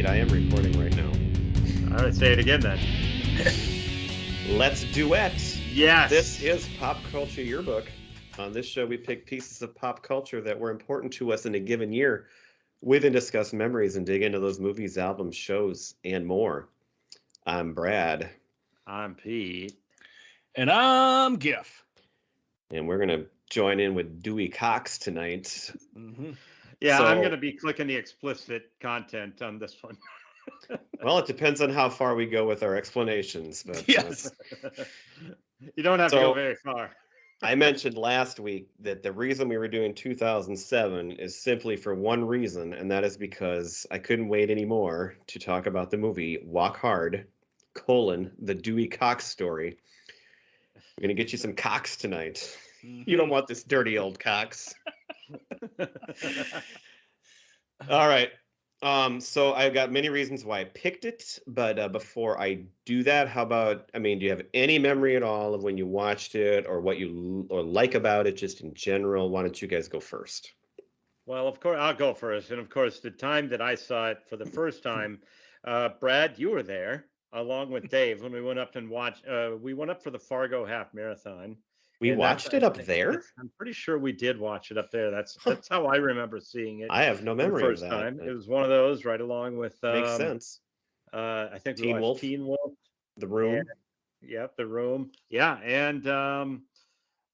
I am recording right now. All right, say it again then. Let's duet. Yes. This is Pop Culture Yearbook. On this show, we pick pieces of pop culture that were important to us in a given year. We then discuss memories and dig into those movies, albums, shows, and more. I'm Brad. I'm Pete. And I'm Giff. And we're going to join in with Dewey Cox tonight. Mm-hmm. Yeah, So- I'm going to be clicking the explicit content on this one. Well, it depends on how far we go with our explanations. But Yes. You don't have to So- go very far. I mentioned last week that the reason we were doing 2007 is simply for one reason, and that is because I couldn't wait anymore to talk about the movie Walk Hard, the Dewey Cox story. We're going to get you some Cox tonight. You don't want this dirty old Cox. All right. So I've got many reasons why I picked it, but before I do that, how about, do you have any memory at all of when you watched it or what you like about it just in general? Why don't you guys go first? Well, of course, I'll go first. And of course, the time that I saw it for the first time, Brad, you were there along with Dave when we went up and watched. We went up for the Fargo half marathon. We And watched it up there? I'm pretty sure we did watch it up there. That's how I remember seeing it. I have no the memory first of that. time. It was one of those right along with Makes sense. I think we Teen watched Wolf? Teen Wolf. The Room. Yep, The Room. Yeah, and the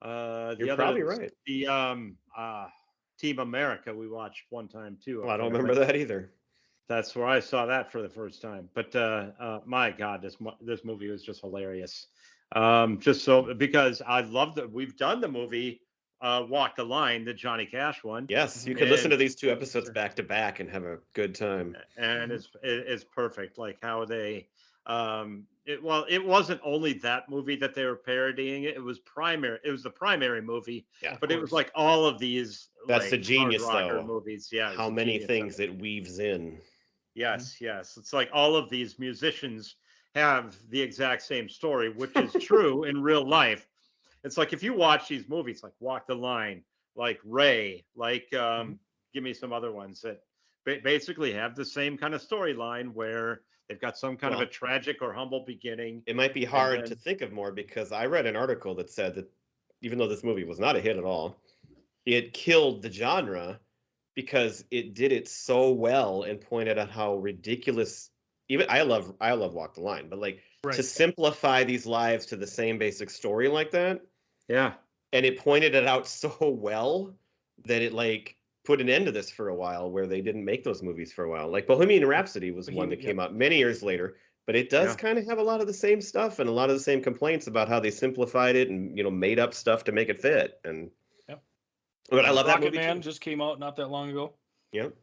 You're other, probably right. the Team America we watched one time too. Well, I don't remember that either. That's where I saw that for the first time. But my God, this movie was just hilarious. Just so because I love that we've done the movie Walk the Line, the Johnny Cash one. Yes, you could listen to these two episodes back to back and have a good time. And it's perfect, like how they it wasn't only that movie that they were parodying. It was the primary movie. Yeah, but it was like all of these. That's like, the genius, hard rocker though. movies. Yeah, How many things it weaves in. Yes. It's like all of these musicians have the exact same story, which is true in real life. It's like if you watch these movies, like Walk the Line, like Ray, like give me some other ones that basically have the same kind of storyline where they've got some kind of a tragic or humble beginning. It might be hard to think of more because I read an article that said that even though this movie was not a hit at all, it killed the genre because it did it so well and pointed out how ridiculous. Even I love Walk the Line, but to simplify these lives to the same basic story like that. Yeah. And it pointed it out so well that it put an end to this for a while where they didn't make those movies for a while. Like Bohemian Rhapsody was one that came out many years later, but it does kind of have a lot of the same stuff and a lot of the same complaints about how they simplified it and, made up stuff to make it fit. And but I love that movie. Man just came out not that long ago. Yep.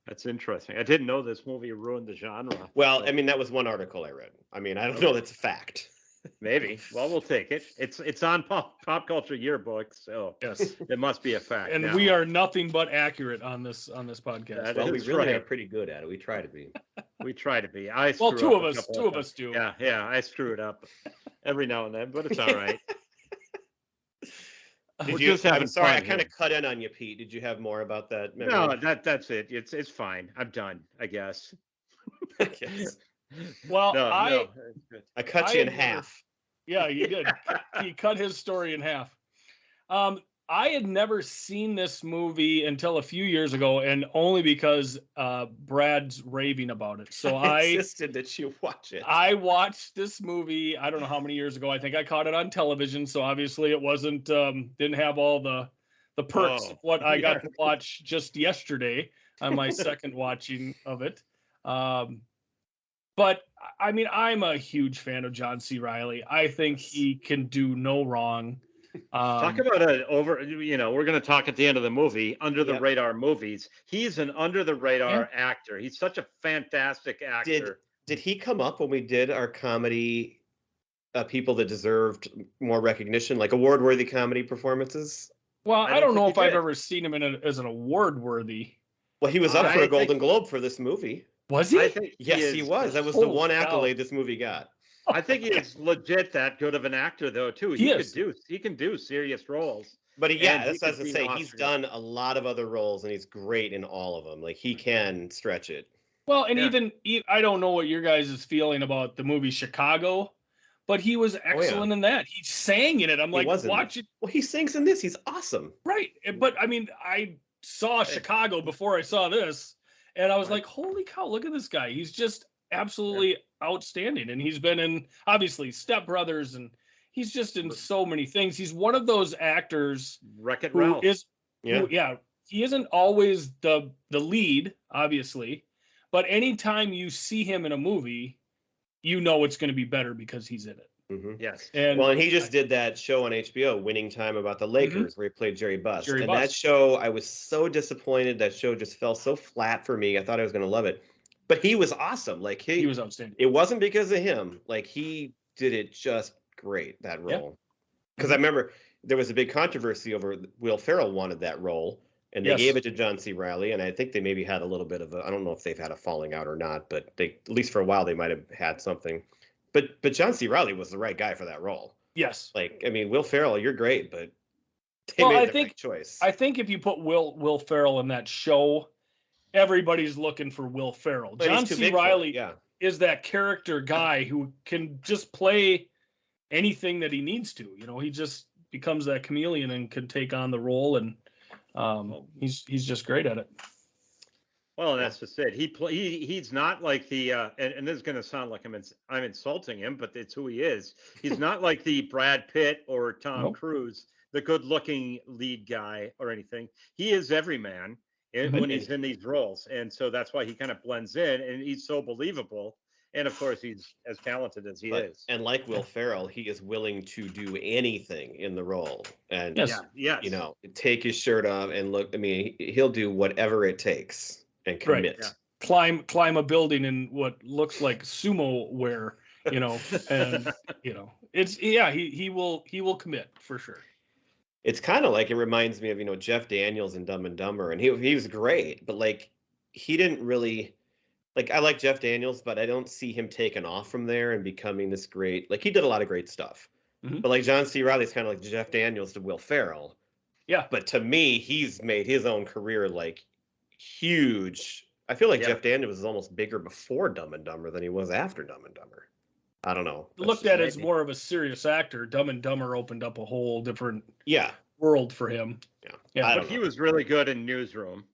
That's interesting. I didn't know this movie ruined the genre. Well, that was one article I read. I don't know that's a fact. Maybe. Well, we'll take it. It's on pop culture yearbook, so yes, it must be a fact. And we are nothing but accurate on this podcast. Well, we really are pretty good at it. We try to be. We try to be. Two of us do. Yeah. I screw it up every now and then, but it's all right. I'm sorry, I kind of cut in on you, Pete. Did you have more about that? No, that's it. It's fine. I'm done, I guess. Yes. Well, I cut you in half. Yeah, you did. He cut his story in half. I had never seen this movie until a few years ago, and only because Brad's raving about it. So I insisted that you watch it. I watched this movie, I don't know how many years ago. I think I caught it on television, so obviously it wasn't didn't have all the perks of what I got to watch just yesterday on my second watching of it. But I'm a huge fan of John C. Reilly. I think he can do no wrong. Talk about we're going to talk at the end of the movie, under the radar movies. He's an under the radar actor. He's such a fantastic actor. Did he come up when we did our comedy people that deserved more recognition, like award-worthy comedy performances? Well, I don't know if I've ever seen him as an award-worthy. Well, he was up for a Golden Globe for this movie. Was he? Yes, he was. That was the one accolade this movie got. I think he is legit that good of an actor, though, too. He can do serious roles. But that's what I was going to say. He's done a lot of other roles, and he's great in all of them. Like, he can stretch it. Well, and I don't know what your guys' feeling about the movie Chicago, but he was excellent in that. He sang in it. I'm like, watch it. Well, he sings in this. He's awesome. Right. But I mean, I saw Chicago before I saw this, and I was like, holy cow, look at this guy. He's just absolutely outstanding. And he's been in, obviously, Step Brothers, and he's just in so many things. He's one of those actors Wreck-It who Ralph. He isn't always the lead, obviously, but anytime you see him in a movie, you know it's going to be better because he's in it. Mm-hmm. Yes. And he just did that show on HBO, Winning Time, about the Lakers, where he played Jerry Buss. That show, I was so disappointed. That show just fell so flat for me. I thought I was going to love it, but he was awesome. Like he was outstanding. It wasn't because of him. Like he did it just great, that role. Because I remember there was a big controversy over Will Ferrell wanted that role. And they gave it to John C. Reilly, and I think they maybe had a little bit of I don't know if they've had a falling out or not, but they, at least for a while, they might have had something. But John C. Reilly was the right guy for that role. Yes. Like, I mean, Will Ferrell, you're great, but they made the right choice. I think if you put Will Ferrell in that show, everybody's looking for Will Ferrell. But John C. Reilly is that character guy who can just play anything that he needs to. You know, he just becomes that chameleon and can take on the role, and he's just great at it. Well, that's just it. He's not like the and this is going to sound like I'm insulting him, but it's who he is. He's not like the Brad Pitt or Tom Cruise, the good-looking lead guy or anything. He is every man when he's in these roles, and so that's why he kind of blends in, and he's so believable. And of course, he's as talented as he is. And like Will Ferrell, he is willing to do anything in the role, and you know, take his shirt off and look. I mean, he'll do whatever it takes and commit. Climb a building in what looks like sumo wear, you know, and you know, it's he will commit for sure. It's kind of like, it reminds me of, you know, Jeff Daniels in Dumb and Dumber, and he was great, but like he didn't really. Like, I like Jeff Daniels, but I don't see him taking off from there and becoming this great. Like, he did a lot of great stuff. But like John C. Reilly's kind of like Jeff Daniels to Will Ferrell. Yeah. But to me, he's made his own career like huge. I feel like Jeff Daniels was almost bigger before Dumb and Dumber than he was after Dumb and Dumber. I don't know. Looked at as more of a serious actor. Dumb and Dumber opened up a whole different world for him. Yeah. But he was really good in Newsroom.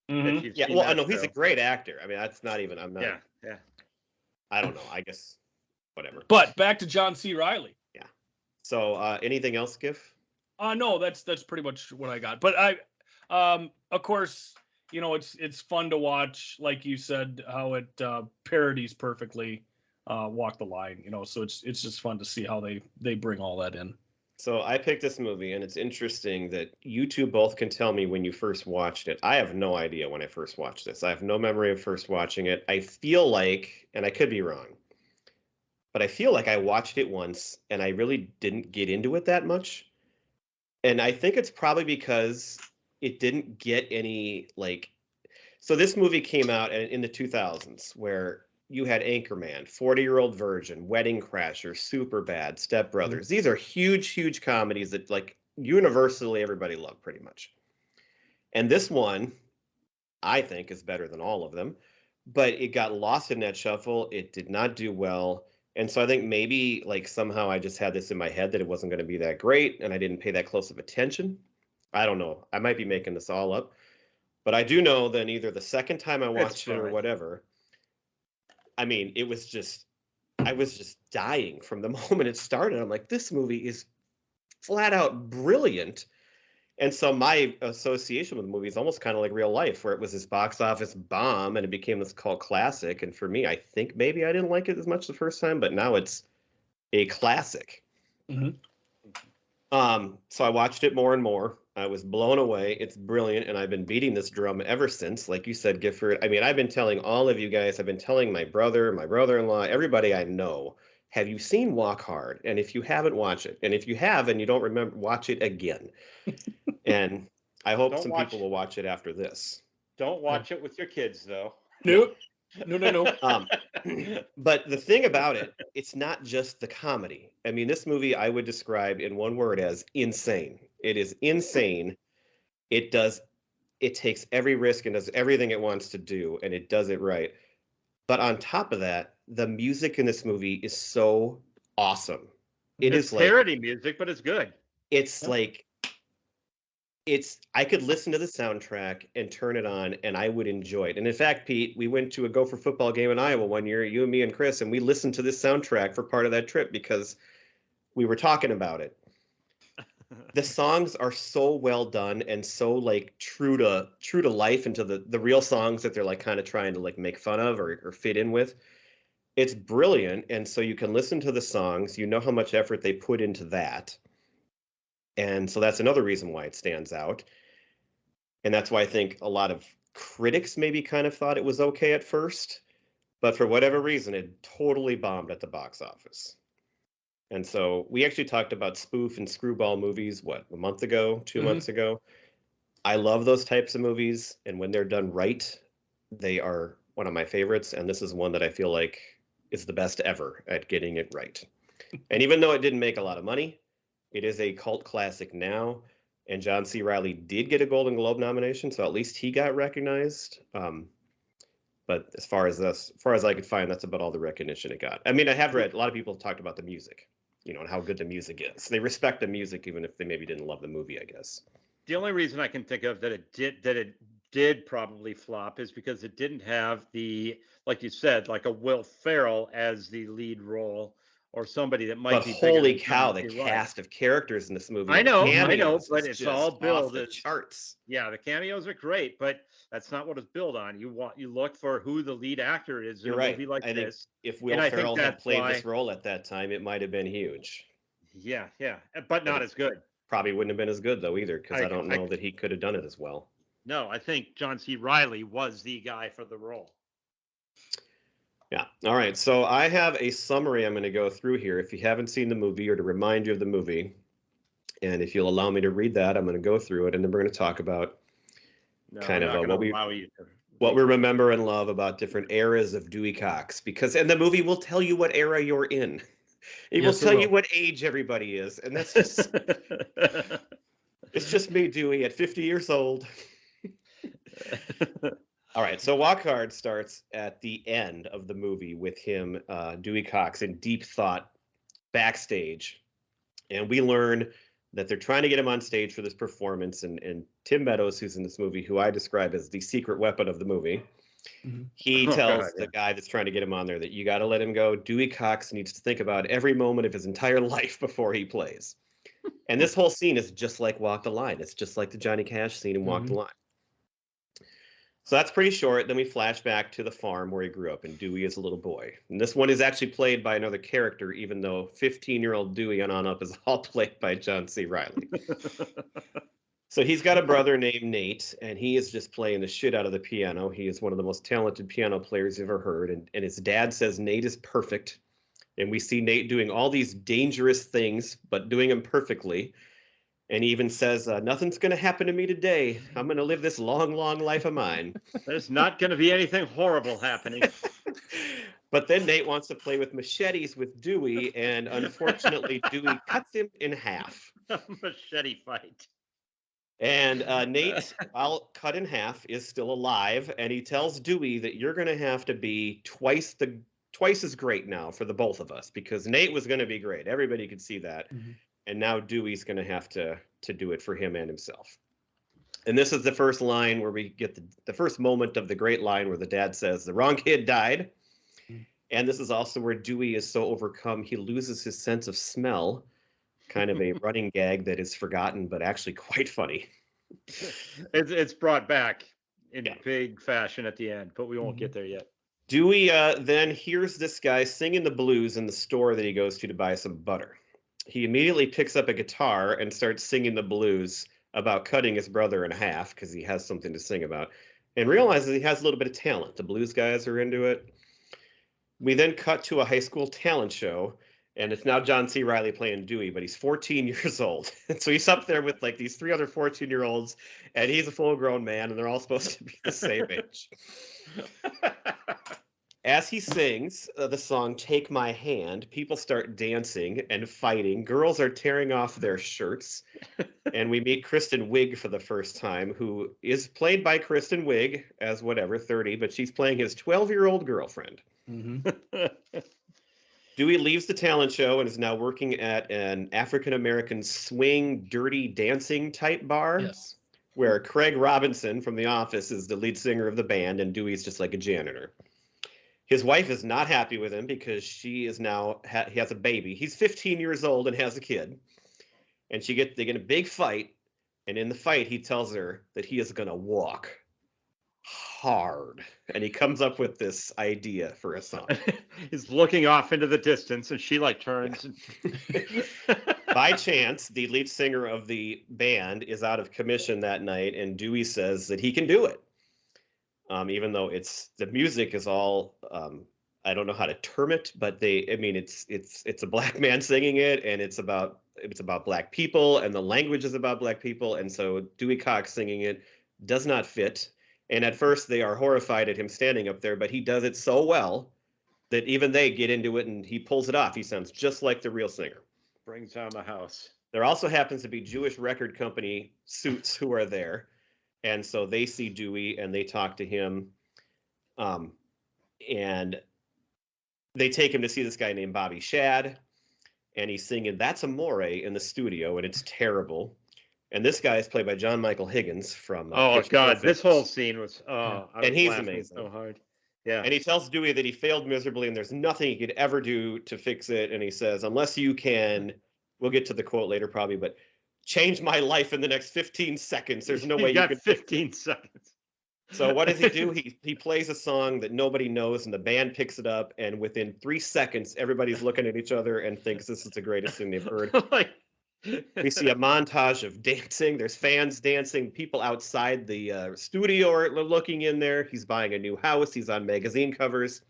Yeah, well, I know he's a great actor. I mean, that's not even. I'm not. Yeah. I don't know. I guess whatever. But back to John C. Reilly. Yeah. So, anything else, Giff? No, that's pretty much what I got. But of course, you know, it's fun to watch, like you said, how it parodies perfectly Walk the Line. You know, so it's just fun to see how they bring all that in. So I picked this movie, and it's interesting that you two both can tell me when you first watched it. I have no idea when I first watched this. I have no memory of first watching it. I feel like, and I could be wrong, but I feel like I watched it once, and I really didn't get into it that much. And I think it's probably because it didn't get any, like... So this movie came out in the 2000s, where you had Anchorman, 40-Year-Old Virgin, Wedding Crasher, Superbad, Step Brothers. These are huge, huge comedies that, like, universally everybody loved pretty much. And this one, I think, is better than all of them. But it got lost in that shuffle. It did not do well. And so I think maybe, like, somehow I just had this in my head that it wasn't going to be that great, and I didn't pay that close of attention. I don't know. I might be making this all up. But I do know that either the second time I watched it or whatever... I mean, I was just dying from the moment it started. I'm like, this movie is flat out brilliant. And so my association with the movie is almost kind of like real life, where it was this box office bomb and it became this cult classic. And for me, I think maybe I didn't like it as much the first time, but now it's a classic. So I watched it more and more. I was blown away. It's brilliant, and I've been beating this drum ever since. Like you said, Gifford, I mean, I've been telling all of you guys, I've been telling my brother, my brother-in-law, everybody I know, have you seen Walk Hard? And if you haven't, watch it. And if you have and you don't remember, watch it again. And I hope people will watch it after this. Don't watch it with your kids, though. Nope. No. But the thing about it, it's not just the comedy. I mean, this movie I would describe in one word as insane. It is insane. It takes every risk and does everything it wants to do, and it does it right. But on top of that, the music in this movie is so awesome. It It's is like parody music, but it's good. it's like I could listen to the soundtrack and turn it on and I would enjoy it. And in fact, Pete, we went to a Gopher football game in Iowa one year, you and me and Chris, and we listened to this soundtrack for part of that trip because we were talking about it. The songs are so well done and so like true to life and to the real songs that they're like kind of trying to like make fun of or fit in with. It's brilliant. And so you can listen to the songs, you know how much effort they put into that. And so that's another reason why it stands out. And that's why I think a lot of critics maybe kind of thought it was okay at first, but for whatever reason, it totally bombed at the box office. And so we actually talked about spoof and screwball movies, what, a month ago, 2 months ago? I love those types of movies. And when they're done right, they are one of my favorites. And this is one that I feel like is the best ever at getting it right. And even though it didn't make a lot of money, it is a cult classic now. And John C. Reilly did get a Golden Globe nomination, so at least he got recognized. But as far as I could find, that's about all the recognition it got. I mean, I have read a lot of people have talked about the music, and how good the music is. They respect the music even if they maybe didn't love the movie, I guess. The only reason I can think of that it did probably flop is because it didn't have the, like you said, like a Will Ferrell as the lead role or somebody that might be bigger holy than cow, the John C. Reilly. cast of characters in this movie. I know, but is it's just all off billed the as charts. Yeah, the cameos are great, but that's not what it's billed on. You look for who the lead actor is in You're a right. movie like I think this. if Will Ferrell had played this role at that time, it might have been huge. Yeah, but not as good. Probably wouldn't have been as good though either, because I don't know that he could have done it as well. No, I think John C. Reilly was the guy for the role. Yeah. All right. So I have a summary I'm going to go through here if you haven't seen the movie or to remind you of the movie. And if you'll allow me to read that, I'm going to go through it and then we're going to talk about what we remember and love about different eras of Dewey Cox. And the movie will tell you what era you're in. It will tell you what age everybody is. And that's just, it's just me, Dewey, at 50 years old. All right, so Walk Hard starts at the end of the movie with him, Dewey Cox, in deep thought backstage. And we learn that they're trying to get him on stage for this performance. And Tim Meadows, who's in this movie, who I describe as the secret weapon of the movie, he tells the guy that's trying to get him on there that you got to let him go. Dewey Cox needs to think about every moment of his entire life before he plays. And this whole scene is just like Walk the Line. It's just like the Johnny Cash scene in Walk the Line. So that's pretty short. Then we flash back to the farm where he grew up, and Dewey is a little boy. And this one is actually played by another character, even though 15-year-old Dewey and on up is all played by John C. Reilly. So he's got a brother named Nate, and he is just playing the shit out of the piano. He is one of the most talented piano players you've ever heard. And his dad says Nate is perfect. And we see Nate doing all these dangerous things, but doing them perfectly. And he even says, nothing's going to happen to me today. I'm going to live this long, long life of mine. There's not going to be anything horrible happening. But then Nate wants to play with machetes with Dewey, and unfortunately, Dewey cuts him in half. Machete fight. And Nate, while cut in half, is still alive, and he tells Dewey that you're going to have to be twice as great now for the both of us, because Nate was going to be great. Everybody could see that. And now Dewey's going to have to do it for him and himself. And this is the first line where we get the first moment of the great line where the dad says, the wrong kid died. And this is also where Dewey is so overcome, he loses his sense of smell. Kind of a running gag that is forgotten, but actually quite funny. It's brought back in big fashion at the end, but we won't get there yet. Dewey then hears this guy singing the blues in the store that he goes to buy some butter. He immediately picks up a guitar and starts singing the blues about cutting his brother in half because he has something to sing about, and realizes he has a little bit of talent. The blues guys are into it. We then cut to a high school talent show, and it's now John C. Reilly playing Dewey, but he's 14 years old. And so he's up there with like these 3 other 14-year-olds, and he's a full-grown man, and they're all supposed to be the same age. As he sings the song Take My Hand, people start dancing and fighting. Girls are tearing off their shirts. And we meet Kristen Wiig for the first time, who is played by Kristen Wiig as whatever, 30, but she's playing his 12-year-old girlfriend. Mm-hmm. Dewey leaves the talent show and is now working at an African-American swing, dirty dancing type bar. Yes. Where Craig Robinson from The Office is the lead singer of the band, and Dewey's just like a janitor. His wife is not happy with him because she is now he has a baby. He's 15 years old and has a kid, and they get a big fight. And in the fight, he tells her that he is going to walk hard, and he comes up with this idea for a song. He's looking off into the distance, and she like turns. And... By chance, the lead singer of the band is out of commission that night, and Dewey says that he can do it. Even though the music is all I don't know how to term it, but it's a black man singing it, and it's about black people, and the language is about black people, and so Dewey Cox singing it does not fit. And at first they are horrified at him standing up there, but he does it so well that even they get into it, and he pulls it off. He sounds just like the real singer. Brings down the house. There also happens to be Jewish record company suits who are there. And so they see Dewey and they talk to him. And they take him to see this guy named Bobby Shad. And he's singing That's Amore in the studio, and it's terrible. And this guy is played by John Michael Higgins from Oh God, this whole scene was and he's amazing. So hard. Yeah. And he tells Dewey that he failed miserably and there's nothing he could ever do to fix it. And he says, unless you can, we'll get to the quote later probably, but change my life in the next 15 seconds. There's no way you could 15 seconds. So what does he do? He plays a song that nobody knows, and the band picks it up, and within 3 seconds, everybody's looking at each other and thinks this is the greatest thing they've heard. We see a montage of dancing. There's fans dancing. People outside the studio are looking in there. He's buying a new house. He's on magazine covers.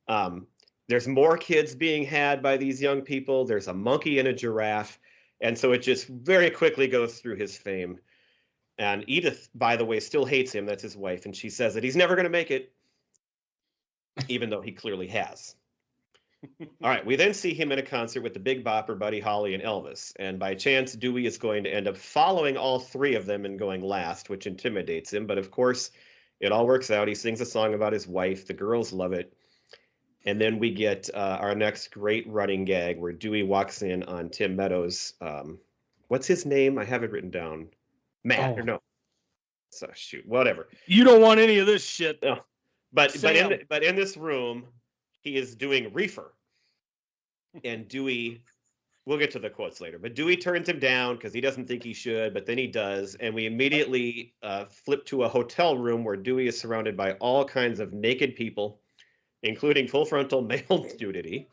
There's more kids being had by these young people. There's a monkey and a giraffe. And so it just very quickly goes through his fame. And Edith, by the way, still hates him. That's his wife. And she says that he's never going to make it, even though he clearly has. All right, we then see him in a concert with the Big Bopper, Buddy Holly, and Elvis. And by chance, Dewey is going to end up following all three of them and going last, which intimidates him. But of course, it all works out. He sings a song about his wife. The girls love it. And then we get our next great running gag where Dewey walks in on Tim Meadows. What's his name? I have it written down. Matt, or no. So shoot, whatever. You don't want any of this shit. No. But in this room, he is doing reefer. And Dewey, we'll get to the quotes later, but Dewey turns him down because he doesn't think he should, but then he does. And we immediately flip to a hotel room where Dewey is surrounded by all kinds of naked people, including full frontal male nudity.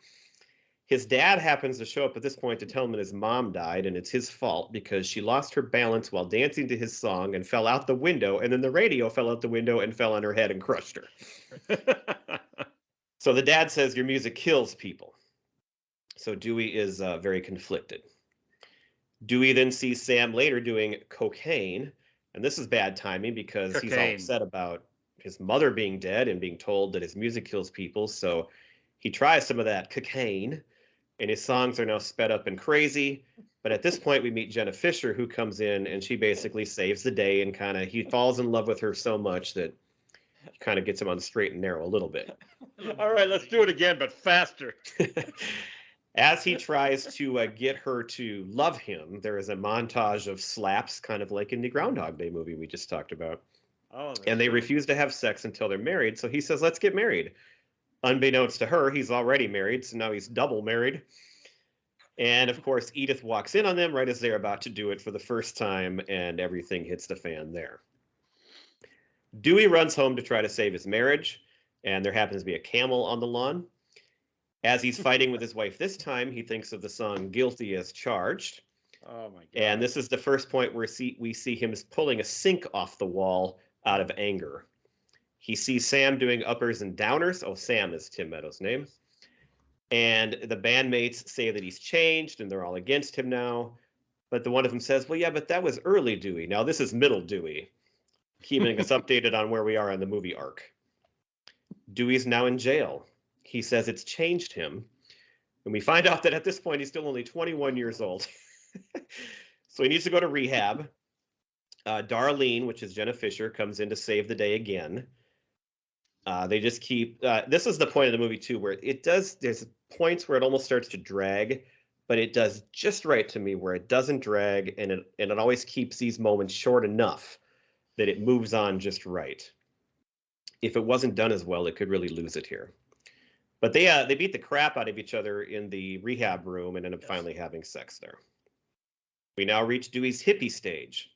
His dad happens to show up at this point to tell him that his mom died, and it's his fault because she lost her balance while dancing to his song and fell out the window, and then the radio fell out the window and fell on her head and crushed her. So the dad says, your music kills people. So Dewey is very conflicted. Dewey then sees Sam later doing cocaine, and this is bad timing because he's all upset about his mother being dead and being told that his music kills people. So he tries some of that cocaine, and his songs are now sped up and crazy. But at this point, we meet Jenna Fisher, who comes in, and she basically saves the day, and he falls in love with her so much that kind of gets him on the straight and narrow a little bit. All right, let's do it again, but faster. As he tries to get her to love him, there is a montage of slaps, kind of like in the Groundhog Day movie we just talked about. Oh, and they refuse to have sex until they're married. So he says, let's get married. Unbeknownst to her, he's already married, so now he's double married. And of course, Edith walks in on them right as they're about to do it for the first time, and everything hits the fan there. Dewey runs home to try to save his marriage, and there happens to be a camel on the lawn. As he's fighting with his wife this time, he thinks of the song Guilty as Charged. Oh my God. And this is the first point where we see him pulling a sink off the wall out of anger. He sees Sam doing uppers and downers. Oh, Sam is Tim Meadows' name. And the bandmates say that he's changed and they're all against him now. But the one of them says, well, yeah, but that was early Dewey. Now this is middle Dewey, keeping us updated on where we are on the movie arc. Dewey's now in jail. He says it's changed him. And we find out that at this point, he's still only 21 years old. So he needs to go to rehab. Darlene, which is Jenna Fisher, comes in to save the day again. They just keep, this is the point of the movie too, where there's points where it almost starts to drag, but it does just right to me where it doesn't drag, and it always keeps these moments short enough that it moves on just right. If it wasn't done as well, it could really lose it here. But they beat the crap out of each other in the rehab room and end up finally having sex there. We now reach Dewey's hippie stage.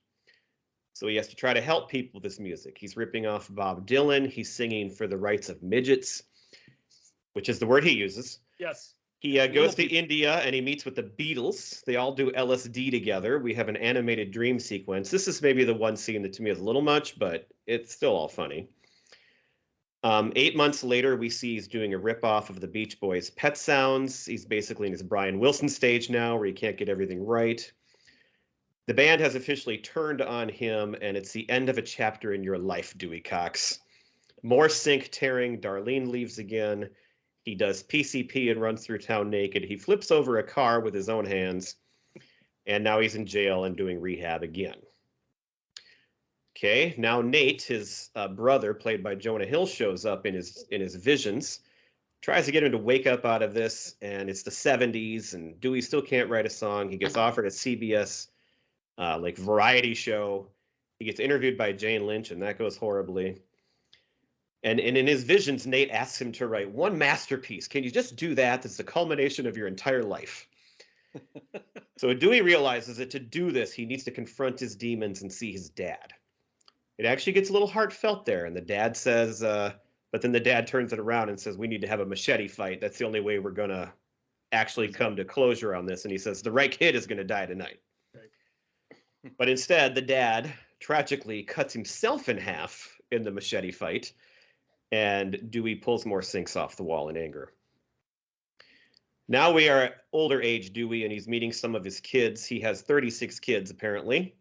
So he has to try to help people with this music. He's ripping off Bob Dylan. He's singing for the rights of midgets, which is the word he uses. Yes. He goes to India and he meets with the Beatles. They all do LSD together. We have an animated dream sequence. This is maybe the one scene that to me is a little much, but it's still all funny. 8 months later, we see he's doing a ripoff of the Beach Boys' Pet Sounds. He's basically in his Brian Wilson stage now where he can't get everything right. The band has officially turned on him, and it's the end of a chapter in your life, Dewey Cox. More sink tearing. Darlene leaves again. He does PCP and runs through town naked. He flips over a car with his own hands, and now he's in jail and doing rehab again. Okay, now Nate, his brother, played by Jonah Hill, shows up in his visions, tries to get him to wake up out of this, and it's the 70s, and Dewey still can't write a song. He gets offered a CBS like variety show. He gets interviewed by Jane Lynch, and that goes horribly. And in his visions, Nate asks him to write one masterpiece. Can you just do that? That's the culmination of your entire life. So Dewey realizes that to do this, he needs to confront his demons and see his dad. It actually gets a little heartfelt there. And the dad says, but then the dad turns it around and says, we need to have a machete fight. That's the only way we're going to actually come to closure on this. And he says, the right kid is going to die tonight. Right. But instead, the dad tragically cuts himself in half in the machete fight. And Dewey pulls more sinks off the wall in anger. Now we are older age Dewey, and he's meeting some of his kids. He has 36 kids, apparently.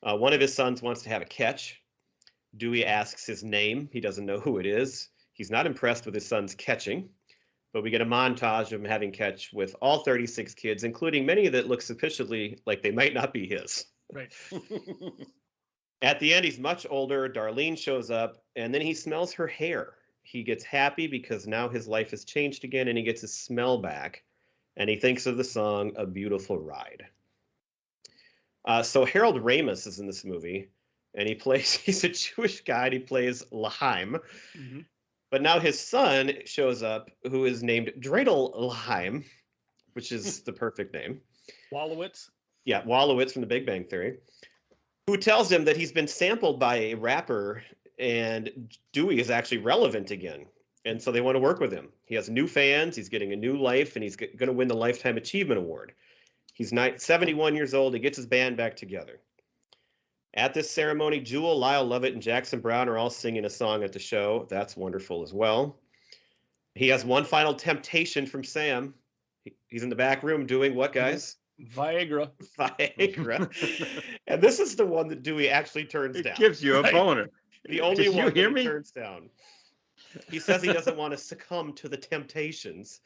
One of his sons wants to have a catch. Dewey asks his name. He doesn't know who it is. He's not impressed with his son's catching, but we get a montage of him having catch with all 36 kids, including many that look sufficiently like they might not be his. Right. At the end, he's much older. Darlene shows up, and then he smells her hair. He gets happy because now his life has changed again, and he gets his smell back, and he thinks of the song A Beautiful Ride. So Harold Ramis is in this movie, and he's a Jewish guy, and he plays L'Chaim. Mm-hmm. But now his son shows up, who is named Dreidel L'Chaim, which is the perfect name. Wolowitz? Yeah, Wolowitz from The Big Bang Theory, who tells him that he's been sampled by a rapper, and Dewey is actually relevant again. And so they want to work with him. He has new fans, he's getting a new life, and he's going to win the Lifetime Achievement Award. He's 71 years old. He gets his band back together. At this ceremony, Jewel, Lyle Lovett, and Jackson Browne are all singing a song at the show. That's wonderful as well. He has one final temptation from Sam. He's in the back room doing what, guys? Viagra. And this is the one that Dewey actually turns down. It gives you a boner. The only one that he turns down. He says he doesn't want to succumb to the temptations.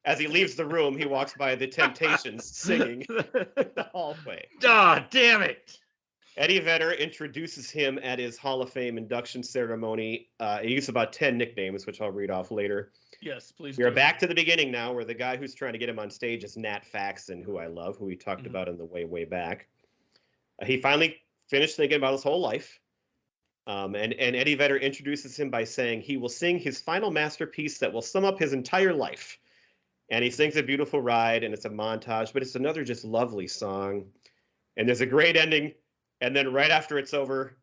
As he leaves the room, he walks by the Temptations singing the hallway. Ah, damn it. Eddie Vedder introduces him at his Hall of Fame induction ceremony. He uses about 10 nicknames, which I'll read off later. Yes, please. We are back to the beginning now, where the guy who's trying to get him on stage is Nat Faxon, who I love, who we talked about in the way back. He finally finished thinking about his whole life. And Eddie Vedder introduces him by saying he will sing his final masterpiece that will sum up his entire life. And he sings A Beautiful Ride, and it's a montage, but it's another just lovely song. And there's a great ending. And then right after it's over,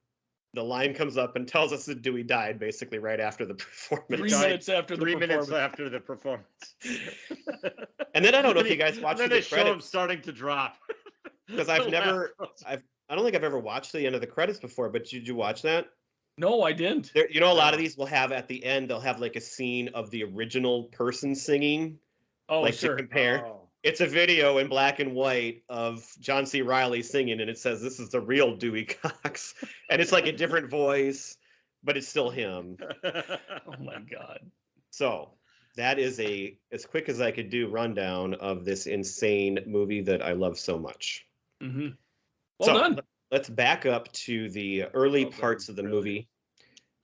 the line comes up and tells us that Dewey died basically right after the performance. 3 minutes after the 3 minutes after the performance. And then I don't know if you guys watched the credits. Show him starting to drop. Because I don't think I've ever watched the end of the credits before, but did you watch that? No, I didn't. A lot of these will have at the end, they'll have like a scene of the original person singing. Oh, like sure. To compare. Oh. It's a video in black and white of John C. Reilly singing, and it says, this is the real Dewey Cox. And it's like a different voice, but it's still him. Oh my God. So that is as quick as I could do rundown of this insane movie that I love so much. Mm-hmm. Well done. Let's back up to the early parts of the movie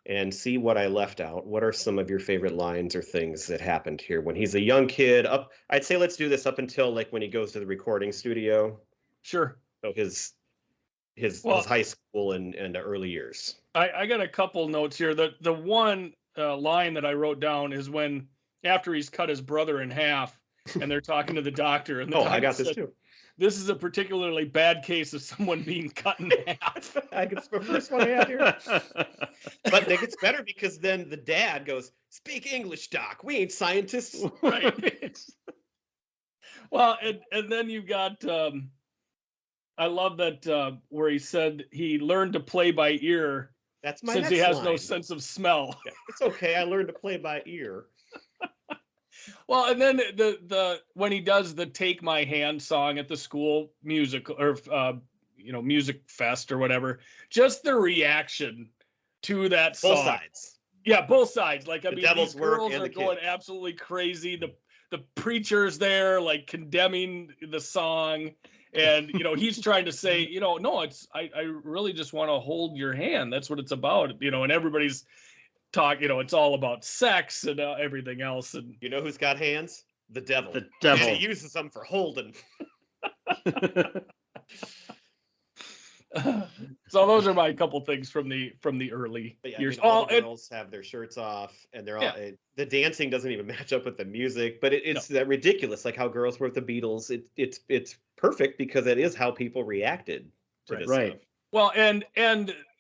and see what I left out. What are some of your favorite lines or things that happened here when he's a young kid? I'd say let's do this up until like when he goes to the recording studio. Sure. So his high school and early years. I got a couple notes here. The one line that I wrote down is when after he's cut his brother in half and they're talking to the doctor. And the doctor I got this too. This is a particularly bad case of someone being cut in half. I guess the first one I had here. But it gets better because then the dad goes, "Speak English, Doc. We ain't scientists." Right. Well, and then you got I love that where he said he learned to play by ear. That's my since next he has line. no sense of smell. Yeah, it's okay. I learned to play by ear. Well, and then the when he does the "Take My Hand" song at the school music or music fest or whatever, just the reaction to that song. Both sides. Yeah, both sides. Like the devil's these girls work and are going absolutely crazy. The preacher's there, like condemning the song, and he's trying to say, no, it's I really just want to hold your hand. That's what it's about, and everybody's talk, it's all about sex and everything else. And you know who's got hands? The devil. The devil. And he uses them for holding. So those are my couple things from the early years. All the girls have their shirts off, and they're all the dancing doesn't even match up with the music, but it's that ridiculous, like how girls were with the Beatles. It's perfect because it is how people reacted to this stuff. Well, and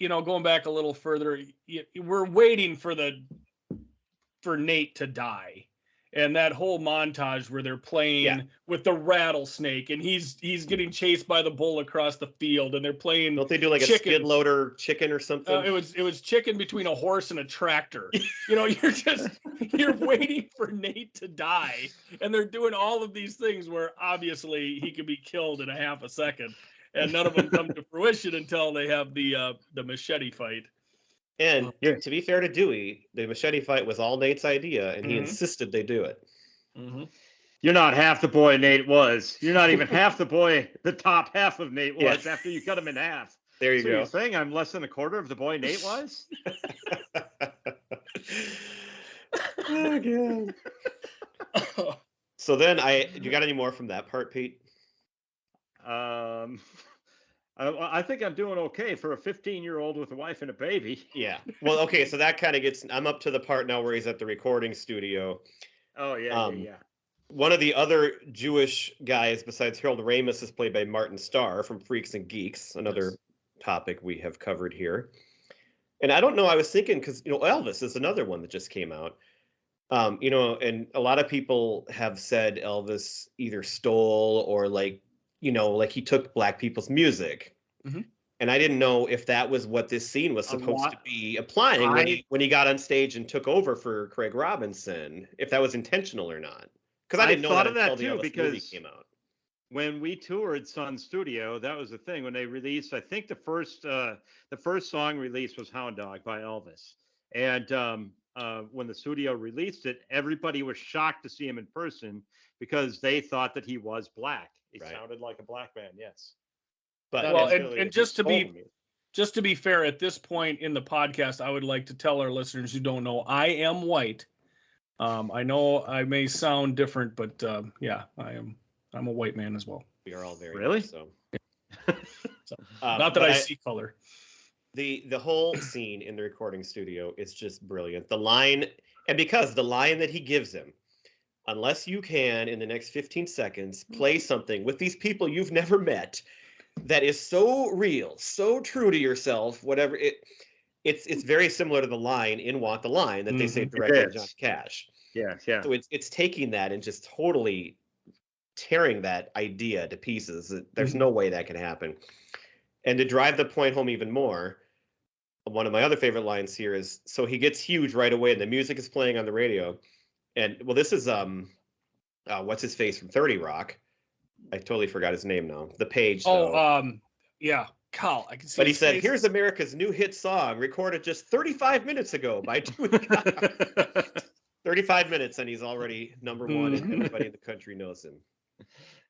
going back a little further, we're waiting for Nate to die, and that whole montage where they're playing with the rattlesnake, and he's getting chased by the bull across the field, and they're playing. Don't they do like chicken. A skid loader chicken or something? It was chicken between a horse and a tractor. You're waiting for Nate to die, and they're doing all of these things where obviously he could be killed in a half a second. And none of them come to fruition until they have the machete fight. And to be fair to Dewey, the machete fight was all Nate's idea, and he insisted they do it. Mm-hmm. You're not half the boy Nate was. You're not even half the boy the top half of Nate was after you cut him in half. There you go. You're saying I'm less than a quarter of the boy Nate was? Oh, God. So then you got any more from that part, Pete? I think I'm doing okay for a 15-year-old with a wife and a baby. Yeah. Well, okay. So that kind of I'm up to the part now where he's at the recording studio. Oh, yeah. One of the other Jewish guys besides Harold Ramis is played by Martin Starr from Freaks and Geeks, another topic we have covered here. And I don't know, I was thinking, because, Elvis is another one that just came out. And a lot of people have said Elvis either stole or like he took black people's music. Mm-hmm. And I didn't know if that was what this scene was supposed to be applying when he got on stage and took over for Craig Robinson, if that was intentional or not. Because I didn't know that until the Elvis movie came out. When we toured Sun Studio, that was the thing. When they released, I think the first song released was Hound Dog by Elvis. And when the studio released it, everybody was shocked to see him in person because they thought that he was black. He sounded like a black man, yes. But and just to be fair, at this point in the podcast, I would like to tell our listeners who don't know, I am white. I know I may sound different, but I'm a white man as well. We are all very really so. Not that I see color. The whole scene in the recording studio is just brilliant. The line that he gives him, unless you can in the next 15 seconds play something with these people you've never met that is so real, so true to yourself, whatever it's very similar to the line in Walk the Line that they say directly to Johnny Cash. Yeah. So it's taking that and just totally tearing that idea to pieces. There's no way that can happen. And to drive the point home even more, one of my other favorite lines here is, so he gets huge right away and the music is playing on the radio. And well, this is what's his face from 30 Rock. I totally forgot his name now. The Page. Oh, yeah. Cal, I can see. But he his said, face. "Here's America's new hit song, recorded just 35 minutes ago by Dewey." 35 minutes, and he's already number one, and everybody in the country knows him.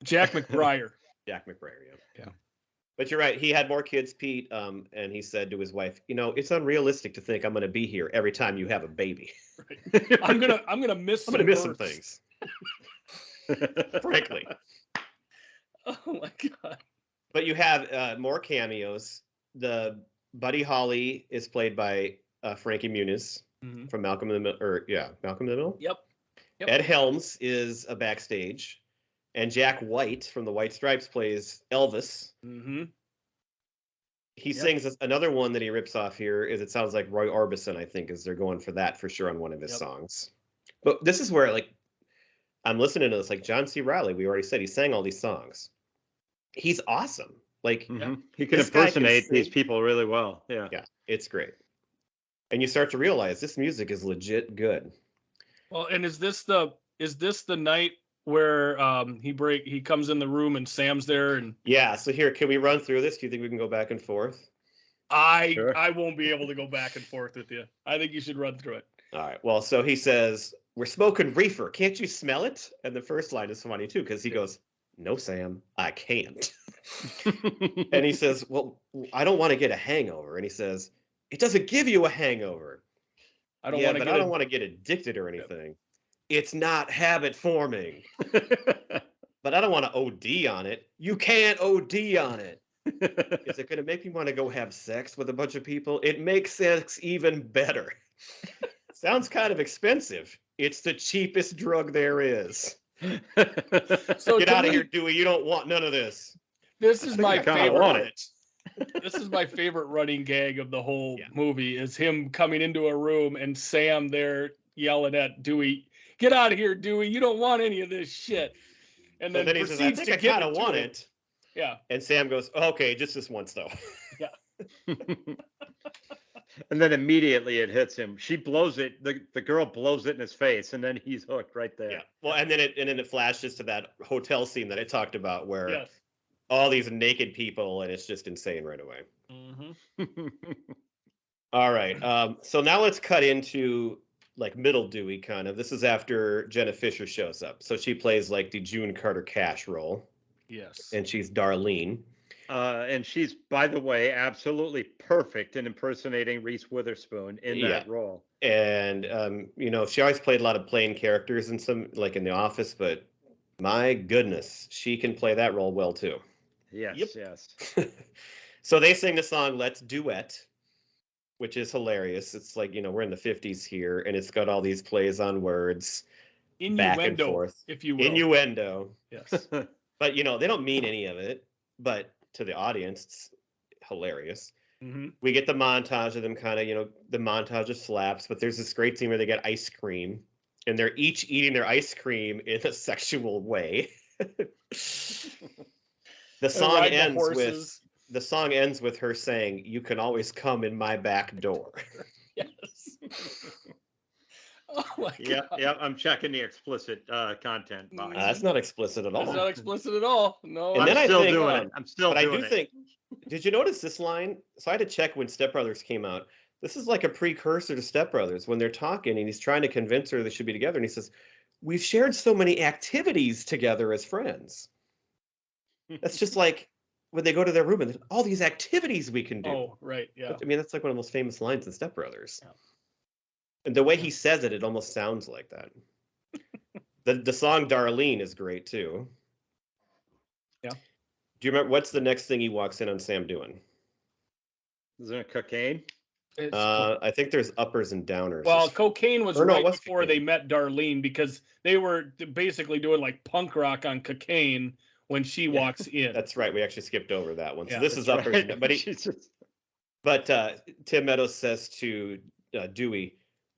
Jack McBrayer. Jack McBrayer, Yeah. But you're right. He had more kids, Pete, and he said to his wife, it's unrealistic to think I'm going to be here every time you have a baby. Right. I'm gonna miss some things. Frankly. Oh my God. But you have more cameos. The Buddy Holly is played by Frankie Muniz from Malcolm in the Middle. Malcolm in the Middle. Yep. Ed Helms is a backstage. And Jack White from the White Stripes plays Elvis. Mm-hmm. He sings another one that he rips off here. It sounds like Roy Orbison, I think, is they're going for that for sure on one of his songs. But this is where, like, I'm listening to this, like John C. Reilly, we already said he sang all these songs. He's awesome. Like, he can impersonate these people really well. Yeah. Yeah, it's great. And you start to realize this music is legit good. Well, and is this the night where he comes in the room and Sam's there? And so here, can we run through this? Do you think we can go back and forth? I won't be able to go back and forth with you. I think you should run through it. All right. Well, so he says, "We're smoking reefer. Can't you smell it?" And the first line is funny too, because he goes, "No, Sam, I can't." And he says, "Well, I don't want to get a hangover." And he says, "It doesn't give you a hangover." I don't want to get addicted or anything. It's not habit forming. But I don't want to OD on it. You can't OD on it. Is it going to make me want to go have sex with a bunch of people? It makes sex even better. Sounds kind of expensive. It's the cheapest drug there is. So get out of here, Dewey. You don't want none of this. This is my favorite. It. This is my favorite running gag of the whole movie, is him coming into a room and Sam there yelling at Dewey, "Get out of here, Dewey. You don't want any of this shit." And then he says, "I think I kind of want it." Yeah. And Sam goes, "Okay, just this once though." Yeah. And then immediately it hits him. She blows it. The girl blows it in his face, and then he's hooked right there. Yeah. Well, and then it flashes to that hotel scene that I talked about, where all these naked people, and it's just insane right away. Mm-hmm. All right. So now let's cut into like middle Dewey kind of. This is after Jenna Fisher shows up. So she plays like the June Carter Cash role. Yes. And she's Darlene. And she's, by the way, absolutely perfect in impersonating Reese Witherspoon in that role. And, she always played a lot of plain characters in some, like in The Office, but my goodness, she can play that role well too. Yes, yes. So they sing the song Let's Duet, which is hilarious. It's like, we're in the 50s here, and it's got all these plays on words. Innuendo, back and forth. If you will. Innuendo. Yes. But, they don't mean any of it. But to the audience, it's hilarious. Mm-hmm. We get the montage of them kind of, the montage of slaps, but there's this great scene where they get ice cream, and they're each eating their ice cream in a sexual way. The song ends with her saying, "You can always come in my back door." Yes. Oh my God. Yeah, I'm checking the explicit content box. That's not explicit at all. That's not explicit at all. No. And then I'm still doing it. I'm still doing it. But I do think, did you notice this line? So I had to check when Step Brothers came out. This is like a precursor to Step Brothers when they're talking and he's trying to convince her they should be together. And he says, "We've shared so many activities together as friends." That's just like when they go to their room and there's all these activities we can do. Oh, right. Yeah. I mean, that's like one of the most famous lines in Step Brothers. Yeah. And the way he says it, it almost sounds like that. The song Darlene is great too. Yeah. Do you remember what's the next thing he walks in on Sam doing? Is it cocaine? I think there's uppers and downers. Well, cocaine was right before they met Darlene, because they were basically doing like punk rock on cocaine when she walks in. That's right. We actually skipped over that one. So Yeah, this is uppers. Right. But Tim Meadows says to Dewey,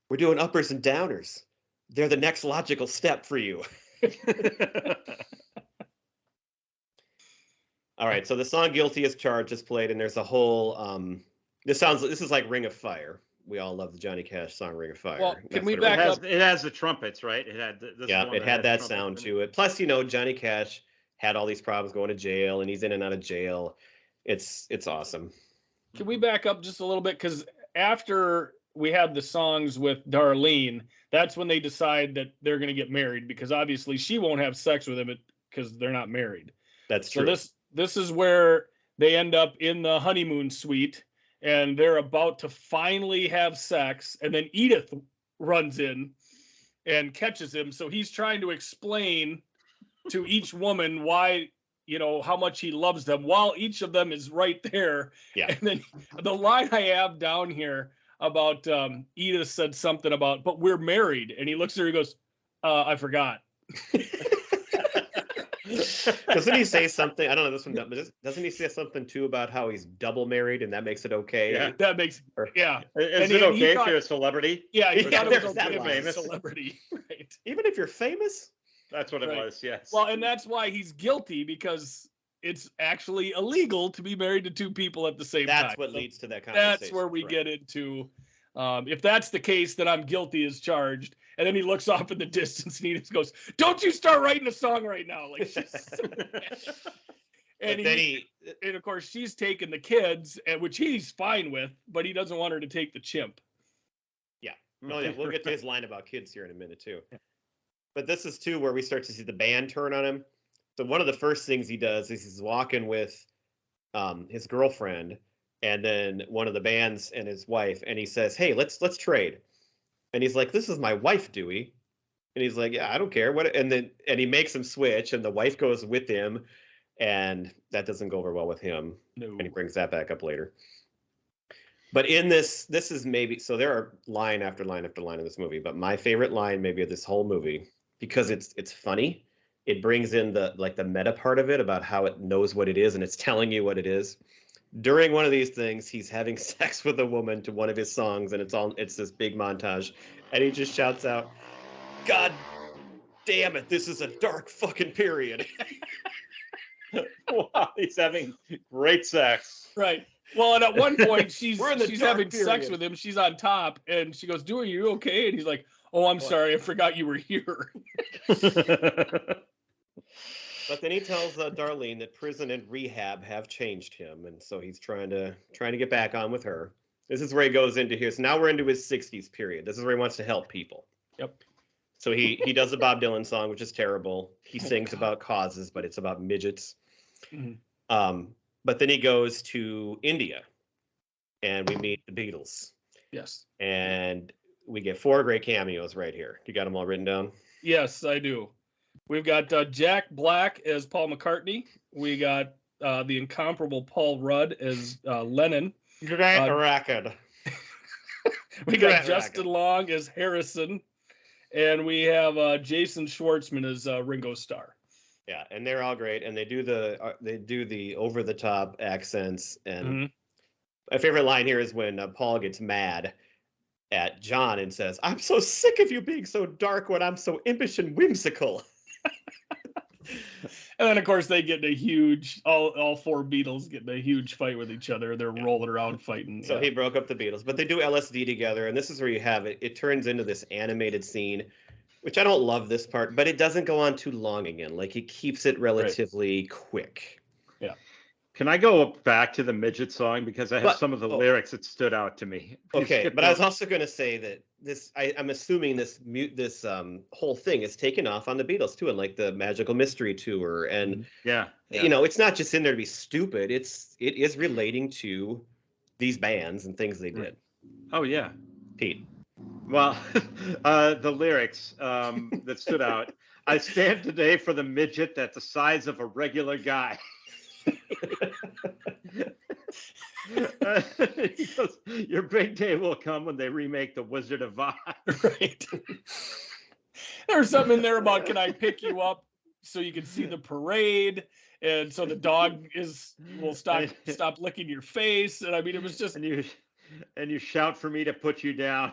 "We're doing uppers and downers. They're the next logical step for you." All right. So the song "Guilty as Charged" is played, and there's a whole. This is like Ring of Fire. We all love the Johnny Cash song "Ring of Fire." Well, can we back up? It has the trumpets, right? It had it had that sound to it. Plus, Johnny Cash had all these problems going to jail, and he's in and out of jail. It's awesome. Can we back up just a little bit? Because after we had the songs with Darlene, that's when they decide that they're going to get married, because obviously she won't have sex with him because they're not married. That's true. So this is where they end up in the honeymoon suite, and they're about to finally have sex, and then Edith runs in and catches him. So he's trying to explain to each woman why, how much he loves them, while each of them is right there. Yeah. And then the line I have down here about Edith said something about, but we're married. And he looks at her, he goes, I forgot. Doesn't he say something? I don't know this one, but doesn't he say something too about how he's double married and that makes it okay? Yeah, that makes, yeah. Is it okay if you're a celebrity? Yeah, he thought it was okay if if you're a celebrity. Right. Even if you're famous? That's what it was, yes. Well, and that's why he's guilty, because it's actually illegal to be married to two people at the same time. That's what leads to that conversation. That's where we get into, if that's the case, then I'm guilty as charged. And then he looks off in the distance and he just goes, "Don't you start writing a song right now." Like, and of course she's taking the kids, which he's fine with, but he doesn't want her to take the chimp. Yeah. No, yeah, we'll get to his line about kids here in a minute too. But this is too where we start to see the band turn on him. So one of the first things he does is he's walking with his girlfriend, and then one of the bands and his wife, and he says, "Hey, let's trade." And he's like, "This is my wife, Dewey." And he's like, "Yeah, I don't care." And he makes him switch, and the wife goes with him, and that doesn't go over well with him. No. And he brings that back up later. But in this is maybe, so there are line after line after line in this movie, but my favorite line maybe of this whole movie, because it's funny, it brings in the meta part of it about how it knows what it is and it's telling you what it is. During one of these things, he's having sex with a woman to one of his songs, and it's this big montage, and he just shouts out, "God damn it, this is a dark fucking period." Wow, he's having great sex. Right. Well, and at one point she's having period. sex with him. She's on top, and she goes, "Dewey, are you okay?" And he's like, "Oh, I'm sorry, I forgot you were here." But then he tells Darlene that prison and rehab have changed him, and so he's trying to get back on with her. This is where he goes into here. So now we're into his 60s period. This is where he wants to help people. Yep. So he does a Bob Dylan song, which is terrible. He sings about causes, but it's about midgets. Mm-hmm. But then he goes to India, and we meet the Beatles. Yes. And we get 4 great cameos right here. You got them all written down? Yes, I do. We've got Jack Black as Paul McCartney. We got the incomparable Paul Rudd as Lennon. Great record. We got Justin Long as Harrison. And we have Jason Schwartzman as Ringo Starr. Yeah, and they're all great, and they do the over the top accents. And my favorite line here is when Paul gets mad at John and says, "I'm so sick of you being so dark when I'm so impish and whimsical." And then of course they get in a huge, all 4 Beatles get in a huge fight with each other. They're rolling around fighting. So he broke up the Beatles, but they do LSD together, and this is where you have it. It turns into this animated scene, which I don't love this part, but it doesn't go on too long again. Like, it keeps it relatively quick. Yeah. Can I go back to the midget song, because I have some of the lyrics that stood out to me? Okay, but I was also going to say that I'm assuming this whole thing is taken off on the Beatles too, and like the Magical Mystery Tour, and it's not just in there to be stupid. It is relating to these bands and things they did. Oh yeah, Pete. Well, the lyrics that stood out. "I stand today for the midget that's the size of a regular guy." He goes, "Your big day will come when they remake The Wizard of Oz." Right. There's something in there about, "Can I pick you up so you can see the parade?" And so the dog will stop licking your face. And I mean, it was just. And you shout for me to put you down.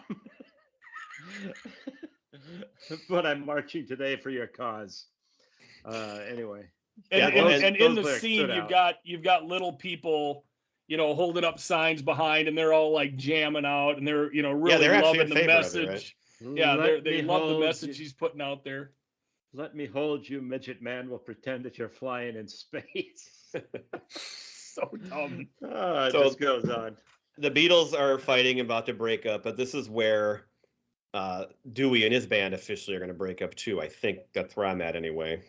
But I'm marching today for your cause. Anyway. And in the scene, you've got little people, holding up signs behind, and they're all like jamming out, and they're really loving the message. Right? Yeah, they love the message he's putting out there. "Let me hold you, midget man. We'll pretend that you're flying in space." So dumb. It So- just goes on. The Beatles are fighting about to break up, but this is where Dewey and his band officially are going to break up too. I think that's where I'm at anyway.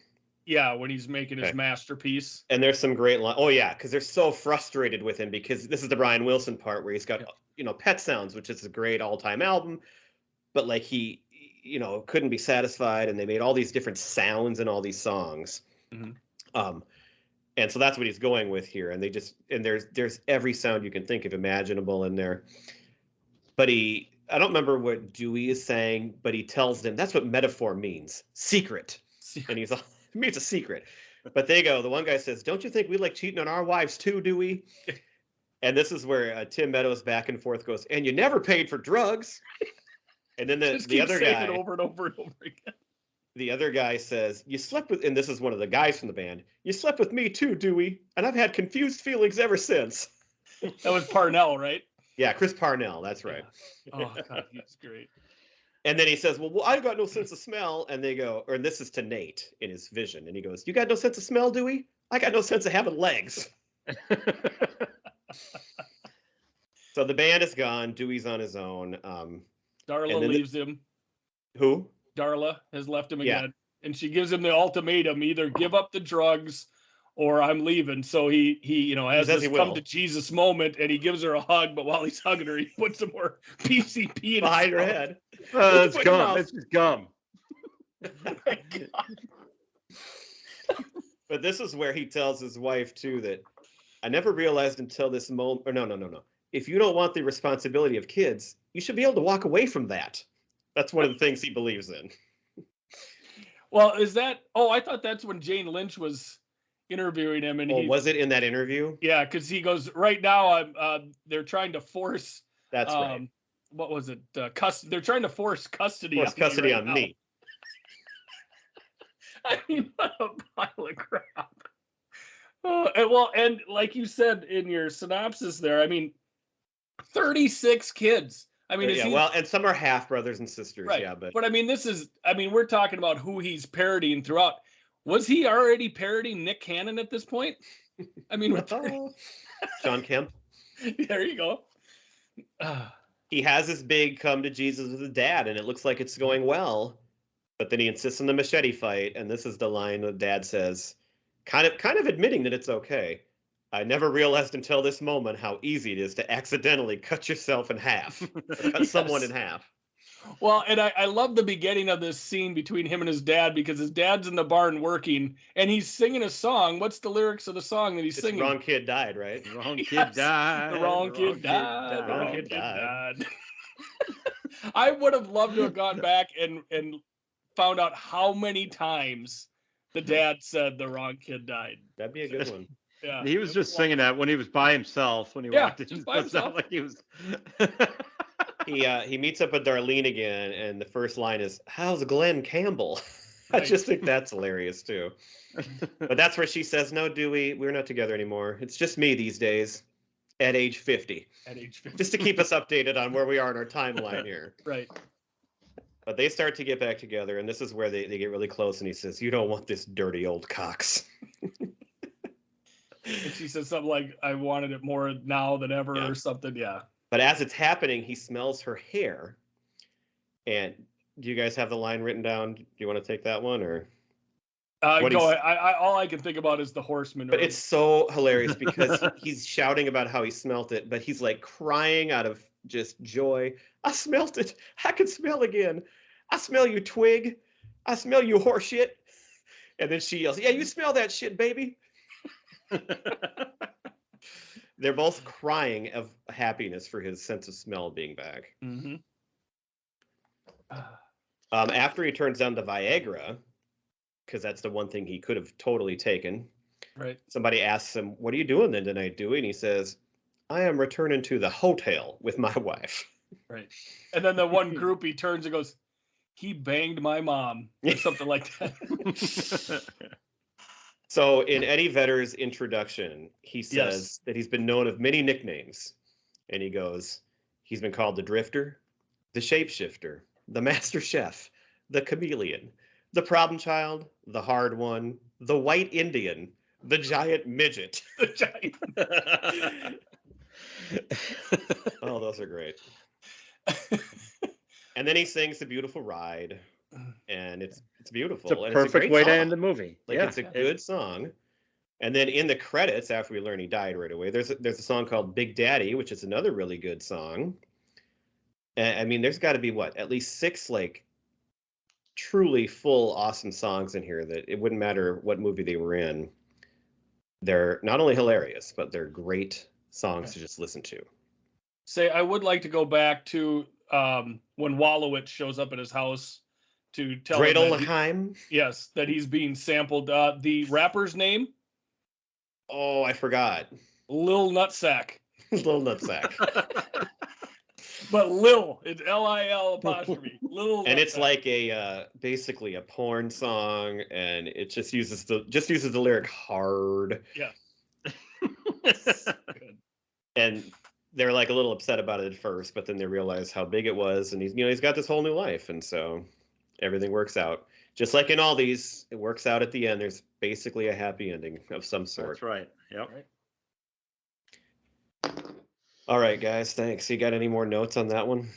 Yeah, when he's making his Okay. masterpiece. And there's some great line. Oh yeah, because they're so frustrated with him because this is the Brian Wilson part where he's got Pet Sounds, which is a great all-time album, but like he couldn't be satisfied, and they made all these different sounds in all these songs. Mm-hmm. And so that's what he's going with here. And there's every sound you can think of imaginable in there. But I don't remember what Dewey is saying, but he tells them that's what metaphor means. Secret. And he's like, it means a secret. But the one guy says, don't you think we like cheating on our wives too, Dewey? And this is where Tim Meadows back and forth goes, and you never paid for drugs. And then the other guy over and over and over again. The other guy says, you slept with, and this is one of the guys from the band, you slept with me too, Dewey, and I've had confused feelings ever since. That was Parnell, right? Yeah, Chris Parnell, that's right. Yeah. Oh, God, he's great. And then he says, well, I got no sense of smell. And they go, or this is to Nate in his vision. And he goes, you got no sense of smell, Dewey? I got no sense of having legs. So the band is gone. Dewey's on his own. Darla leaves him. Who? Darla has left him again, and she gives him the ultimatum: either give up the drugs or I'm leaving. So he has this come to Jesus moment, and he gives her a hug, but while he's hugging her, he puts some more PCP in behind her head. It's gum. It's just gum. But this is where he tells his wife too that I never realized until this moment. Or no. If you don't want the responsibility of kids, you should be able to walk away from that. That's one of the things he believes in. Well, is that? Oh, I thought that's when Jane Lynch was interviewing him, and was it in that interview? Yeah, because he goes, right now, they're trying to force. That's right. What was it? They're trying to force custody. Force custody on me. I mean, what a pile of crap. And like you said in your synopsis there, I mean, 36 kids. I mean, and some are half brothers and sisters. Right. Yeah, but I mean, we're talking about who he's parodying throughout. Was he already parodying Nick Cannon at this point? I mean, John Kemp. There you go. He has this big come to Jesus with his dad, and it looks like it's going well. But then he insists on the machete fight, and this is the line that Dad says, kind of admitting that it's okay. I never realized until this moment how easy it is to accidentally cut yourself in half, cut someone in half. Well, and I love the beginning of this scene between him and his dad, because his dad's in the barn working, and he's singing a song. What's the lyrics of the song that he's singing? Wrong kid died, right? The wrong kid died. The wrong kid died. The wrong kid died. I would have loved to have gone back and found out how many times the dad said the wrong kid died. That'd be a good one. Yeah, he was just singing that when he was by himself. When he walked in, just by himself. Like he was. He meets up with Darlene again, and the first line is, "How's Glenn Campbell?" Right. I just think that's hilarious too. But that's where she says, "No, Dewey, we're not together anymore. It's just me these days, at age 50." At age 50. Just to keep us updated on where we are in our timeline here. Right. But they start to get back together, and this is where they get really close, and he says, "You don't want this dirty old cox." And she says something like, "I wanted it more now than ever," or something. Yeah. But as it's happening, he smells her hair. And do you guys have the line written down? Do you want to take that one, or? Go ahead. All I can think about is the horseman. But it's so hilarious because he's shouting about how he smelt it, but he's like crying out of just joy. I smelt it. I can smell again. I smell you, twig. I smell you, horse shit. And then she yells, "Yeah, you smell that shit, baby." They're both crying of happiness for his sense of smell being back. Mm-hmm. After he turns down the Viagra, because that's the one thing he could have totally taken. Right. Somebody asks him, "What are you doing then tonight, Dewey?" And he says, "I am returning to the hotel with my wife." Right. And then the one group he turns and goes, "He banged my mom," or something like that. So in Eddie Vedder's introduction, he says that he's been known of many nicknames. And he goes, he's been called the Drifter, the Shapeshifter, the Master Chef, the Chameleon, the Problem Child, the Hard One, the White Indian, The giant midget. The giant. Oh, those are great. And then he sings "The Beautiful Ride," and it's beautiful. It's a and perfect it's a great way song. to end the movie. Like it's a good song. And then in the credits, after we learn he died right away, there's a song called "Big Daddy," which is another really good song. And, I mean, there's got to be at least 6 like truly full awesome songs in here that it wouldn't matter what movie they were in. They're not only hilarious, but they're great songs to just listen to. Say, I would like to go back to when Wallowitz shows up at his house to tell him that he's being sampled. The rapper's name? Oh, I forgot. Lil Nutsack. Lil Nutsack. But Lil, it's Lil apostrophe. Lil. And it's like a basically a porn song, and it just uses the lyric hard. Yeah. Good. And they're like a little upset about it at first, but then they realize how big it was, and he's got this whole new life, and so everything works out. Just like in all these, it works out at the end. There's basically a happy ending of some sort. That's right. Yep. All right, guys. Thanks. You got any more notes on that one?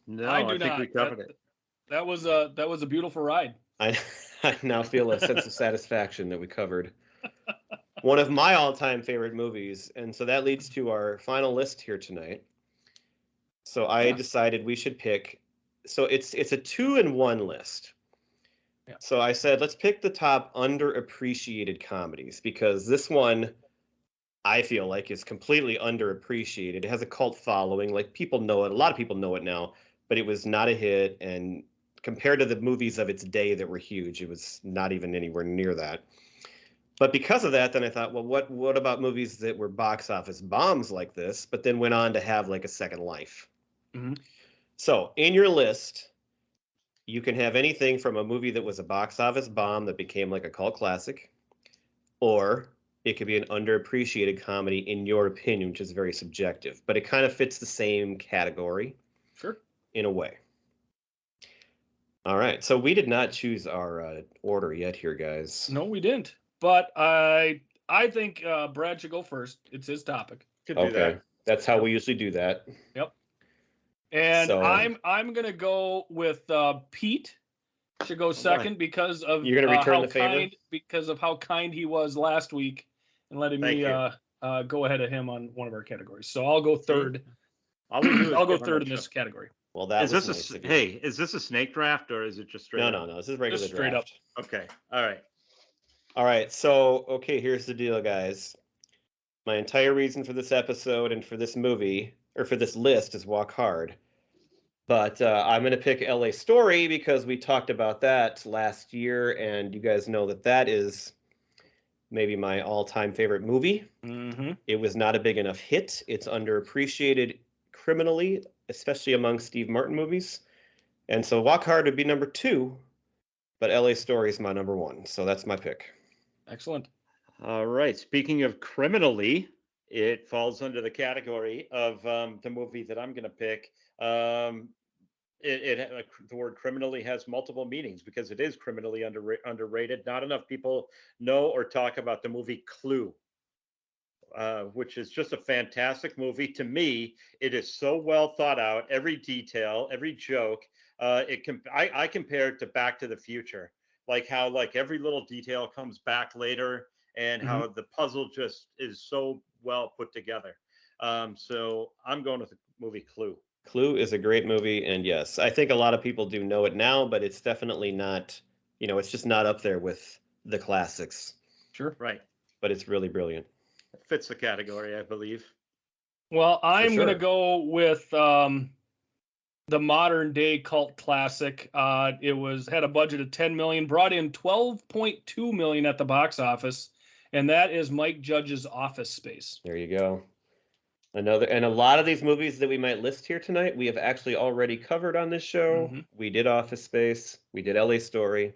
No, I think we covered it. That was a beautiful ride. I now feel a sense of satisfaction that we covered one of my all-time favorite movies, and so that leads to our final list here tonight. So I decided we should pick. So it's a 2-in-1 list. Yeah. So I said, let's pick the top underappreciated comedies, because this one I feel like is completely underappreciated. It has a cult following. Like, people know it. A lot of people know it now, but it was not a hit. And compared to the movies of its day that were huge, it was not even anywhere near that. But because of that, then I thought, well, what about movies that were box office bombs like this, but then went on to have like a second life? Mm-hmm. So in your list, you can have anything from a movie that was a box office bomb that became like a cult classic, or it could be an underappreciated comedy in your opinion, which is very subjective, but it kind of fits the same category. Sure. In a way. All right. So we did not choose our order yet here, guys. No, we didn't. But I think Brad should go first. It's his topic. Could do that. That's how we usually do that. Yep. And so, I'm gonna go with Pete should go second because of you're gonna return the favor? Because of how kind he was last week and letting me go ahead of him on one of our categories. So I'll go third. I'll go third in this category. Well, that is this a snake draft or is it just straight? No. This is regular straight draft. Up. Okay. All right. So here's the deal, guys. My entire reason for this episode and for this movie, or for this list, is Walk Hard. But I'm going to pick LA Story because we talked about that last year, and you guys know that is maybe my all-time favorite movie. Mm-hmm. It was not a big enough hit. It's underappreciated criminally, especially among Steve Martin movies. And so Walk Hard would be number 2, but LA Story is my number 1. So that's my pick. Excellent. All right. Speaking of criminally, it falls under the category of the movie that I'm going to pick. The word criminally has multiple meanings because it is criminally underrated. Not enough people know or talk about the movie Clue, which is just a fantastic movie. To me, it is so well thought out. Every detail, every joke. I compare it to Back to the Future, like how every little detail comes back later, and how the puzzle just is so well put together. So I'm going with the movie Clue. Clue is a great movie, and yes, I think a lot of people do know it now, but it's definitely not, it's just not up there with the classics. Sure. Right. But it's really brilliant. It fits the category, I believe. Well, I'm going to go with the modern day cult classic. It had a budget of $10 million, brought in $12.2 million at the box office, and that is Mike Judge's Office Space. There you go. And a lot of these movies that we might list here tonight, we have actually already covered on this show. Mm-hmm. We did Office Space. We did LA Story.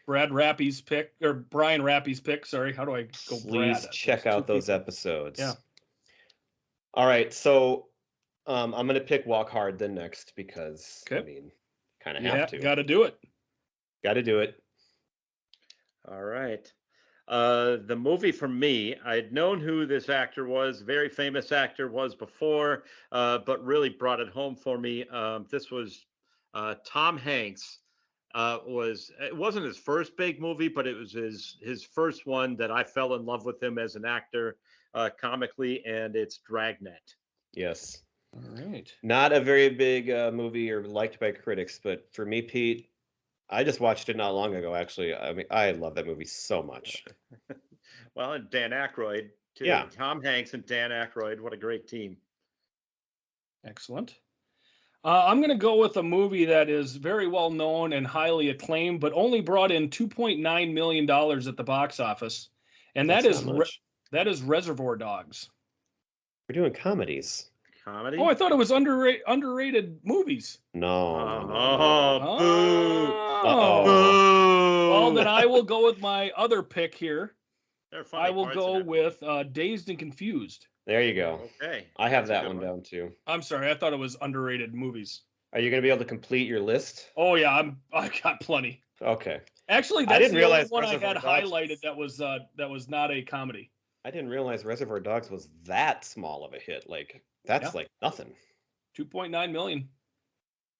Brian Rappy's pick. Sorry, how do I go? Please check out those episodes. Yeah. All right, so I'm going to pick Walk Hard then next because kind of have to. Got to do it. Got to do it. All right. The movie for me, I'd known who this actor was, very famous actor was before, but really brought it home for me. This was Tom Hanks. It wasn't his first big movie, but it was his first one that I fell in love with him as an actor, comically, and it's Dragnet. Yes. All right. Not a very big movie or liked by critics, but for me, Pete, I just watched it not long ago, actually. I mean, I love that movie so much. Well, and Dan Aykroyd, too. Yeah. Tom Hanks and Dan Aykroyd, what a great team. Excellent. I'm going to go with a movie that is very well known and highly acclaimed, but only brought in $2.9 million at the box office. And that is Reservoir Dogs. We're doing comedies. Comedy? Oh, I thought it was underrated movies. No. Oh, boo. Uh-oh. Boo. Well, then I will go with my other pick here. There are funny I will parts go in it. with Dazed and Confused. There you go. Okay. I have That's a that good one down too. I'm sorry, I thought it was underrated movies. Are you going to be able to complete your list? Oh yeah, I got plenty. Okay. Actually, I that's didn't the realize only one I Reservoir had Dogs highlighted that was not a comedy. I didn't realize Reservoir Dogs was that small of a hit. Like, that's like nothing. 2.9 million.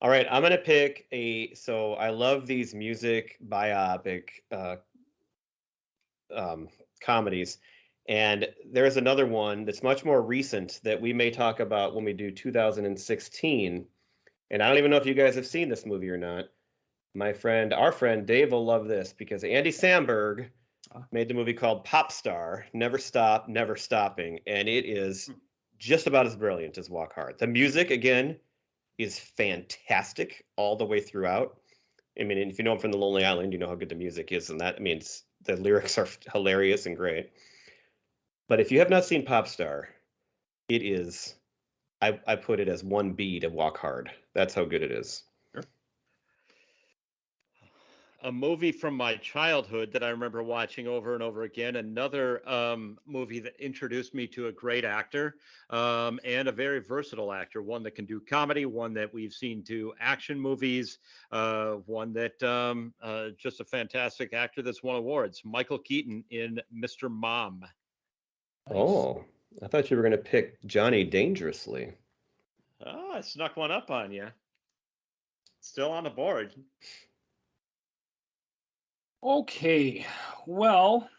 All right, I'm going to pick so I love these music biopic comedies. And there's another one that's much more recent that we may talk about when we do 2016. And I don't even know if you guys have seen this movie or not. Our friend Dave will love this because Andy Samberg made the movie called Pop Star, Never Stop, Never Stopping. And it is just about as brilliant as Walk Hard. The music, again, is fantastic all the way throughout. I mean, if you know him from The Lonely Island, you know how good the music is. And that means the lyrics are hilarious and great. But if you have not seen Pop Star, it is, I put it as 1B to Walk Hard. That's how good it is. Sure. A movie from my childhood that I remember watching over and over again. Another movie that introduced me to a great actor and a very versatile actor. One that can do comedy, one that we've seen do action movies, one that just a fantastic actor that's won awards. Michael Keaton in Mr. Mom. Nice. Oh, I thought you were going to pick Johnny Dangerously. Oh, I snuck one up on you. Still on the board. Okay, well,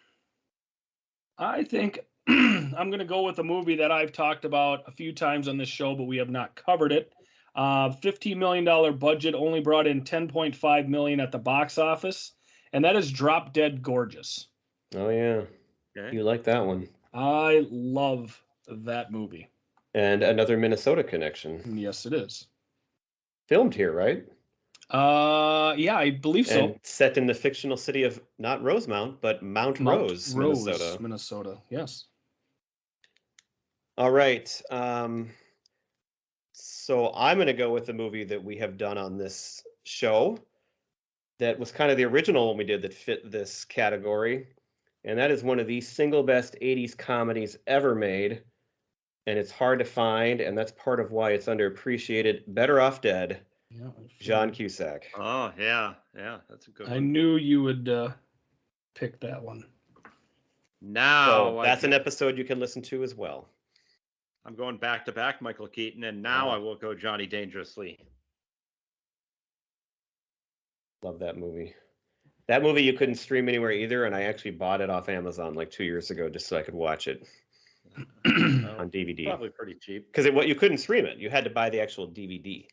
I think I'm going to go with a movie that I've talked about a few times on this show, but we have not covered it. $15 million budget, only brought in $10.5 million at the box office, and that is Drop Dead Gorgeous. Oh, yeah. Okay. You like that one. I love that movie. And another Minnesota connection. Yes, it is. Filmed here, right? Yeah, I believe so. And set in the fictional city of not Rosemount, but Mount Rose, Minnesota. Minnesota. Yes. All right. So I'm going to go with the movie that we have done on this show that was kind of the original one we did that fit this category. And that is one of the single best 80s comedies ever made. And it's hard to find, and that's part of why it's underappreciated. Better Off Dead. Yeah, John Cusack. Oh, yeah. Yeah, that's a good one. I knew you would pick that one. Now, So that's an episode you can listen to as well. I'm going back to back Michael Keaton, and now I will go Johnny Dangerously. Love that movie. That movie you couldn't stream anywhere either, and I actually bought it off Amazon like 2 years ago just so I could watch it on DVD. Probably pretty cheap. Because you couldn't stream it. You had to buy the actual DVD.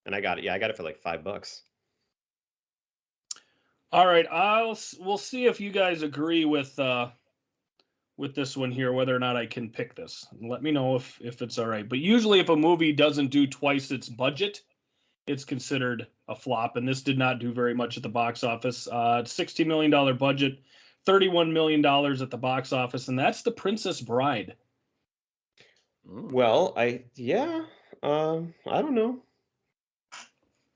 And I got it. Yeah, I got it for like $5. All right, we'll see if you guys agree with this one here, whether or not I can pick this. Let me know if it's all right. But usually, if a movie doesn't do twice its budget, it's considered a flop. And this did not do very much at the box office. $60 million budget, $31 million at the box office, and that's The Princess Bride. Well, I don't know.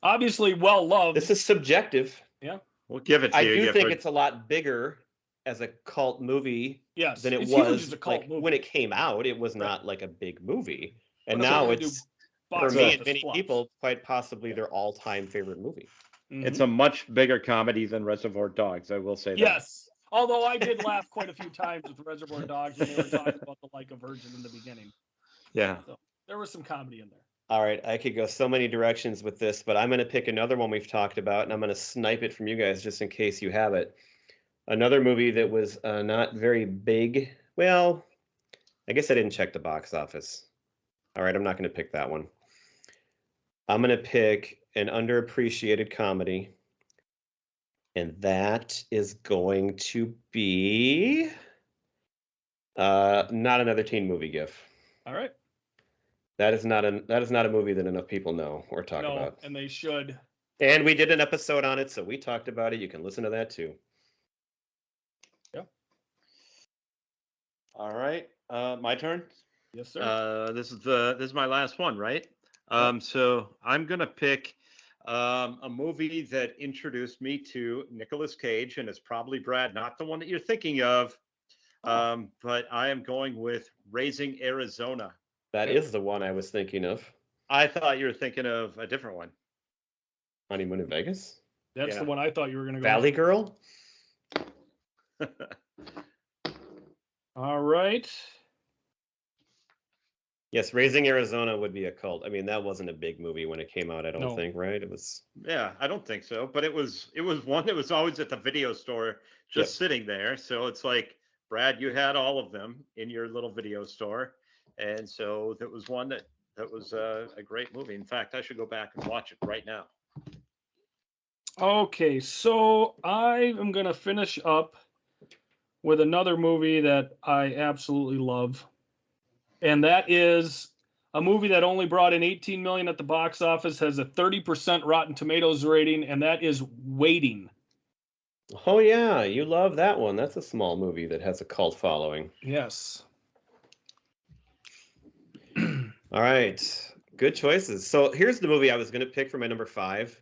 Obviously, well loved. This is subjective. Yeah, we'll give it to you. I do think it's a lot bigger as a cult movie yes, than it it's was huge as a cult movie. when it came out. It was not like a big movie, and But now it's it's gonna do for box me office and many flops. people quite possibly their all-time favorite movie. Mhm. It's a much bigger comedy than Reservoir Dogs. I will say that. Yes. Although I did laugh quite a few times with Reservoir Dogs when they were talking about the Like a Virgin in the beginning. Yeah. So there was some comedy in there. All right, I could go so many directions with this, but I'm going to pick another one we've talked about, and I'm going to snipe it from you guys just in case you have it. Another movie that was not very big. Well, I guess I didn't check the box office. All right, I'm not going to pick that one. I'm going to pick an underappreciated comedy, and that is going to be not another teen movie gif. All right. That is not a movie that enough people know or talk about. And they should. And we did an episode on it, so we talked about it. You can listen to that too. Yeah. All right. My turn. Yes, sir. This is my last one, right? So I'm gonna pick a movie that introduced me to Nicolas Cage, and it's probably, Brad, not the one that you're thinking of, but I am going with Raising Arizona. That is the one I was thinking of. I thought you were thinking of a different one. Honeymoon in Vegas? That's the one I thought you were going to go Valley Girl? All right. Yes, Raising Arizona would be a cult. I mean, that wasn't a big movie when it came out, I don't think, right? It was. Yeah, I don't think so. But it was one that was always at the video store, just sitting there. So it's like, Brad, you had all of them in your little video store. And so that was one that was a great movie. In fact, I should go back and watch it right now. Okay, so I am going to finish up with another movie that I absolutely love. And that is a movie that only brought in 18 million at the box office, has a 30% Rotten Tomatoes rating, and that is Waiting. Oh, yeah, you love that one. That's a small movie that has a cult following. Yes. All right, good choices. So here's the movie I was going to pick for my number 5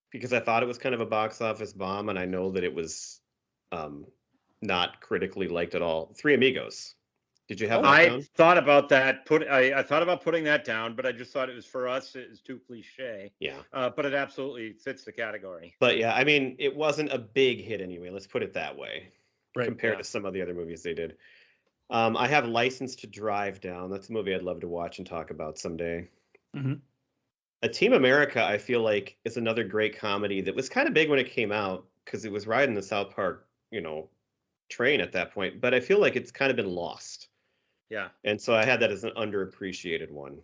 because I thought it was kind of a box office bomb, and I know that it was not critically liked at all. Three Amigos. Did you have that down? I thought about that. I thought about putting that down, but I just thought it was, for us, it was too cliche. Yeah. But it absolutely fits the category. But yeah, I mean, it wasn't a big hit anyway. Let's put it that way. Right, compared to some of the other movies they did. I have License to Drive down. That's a movie I'd love to watch and talk about someday. Mm-hmm. A Team America, I feel like, is another great comedy that was kind of big when it came out because it was riding the South Park, train at that point. But I feel like it's kind of been lost. Yeah. And so I had that as an underappreciated one.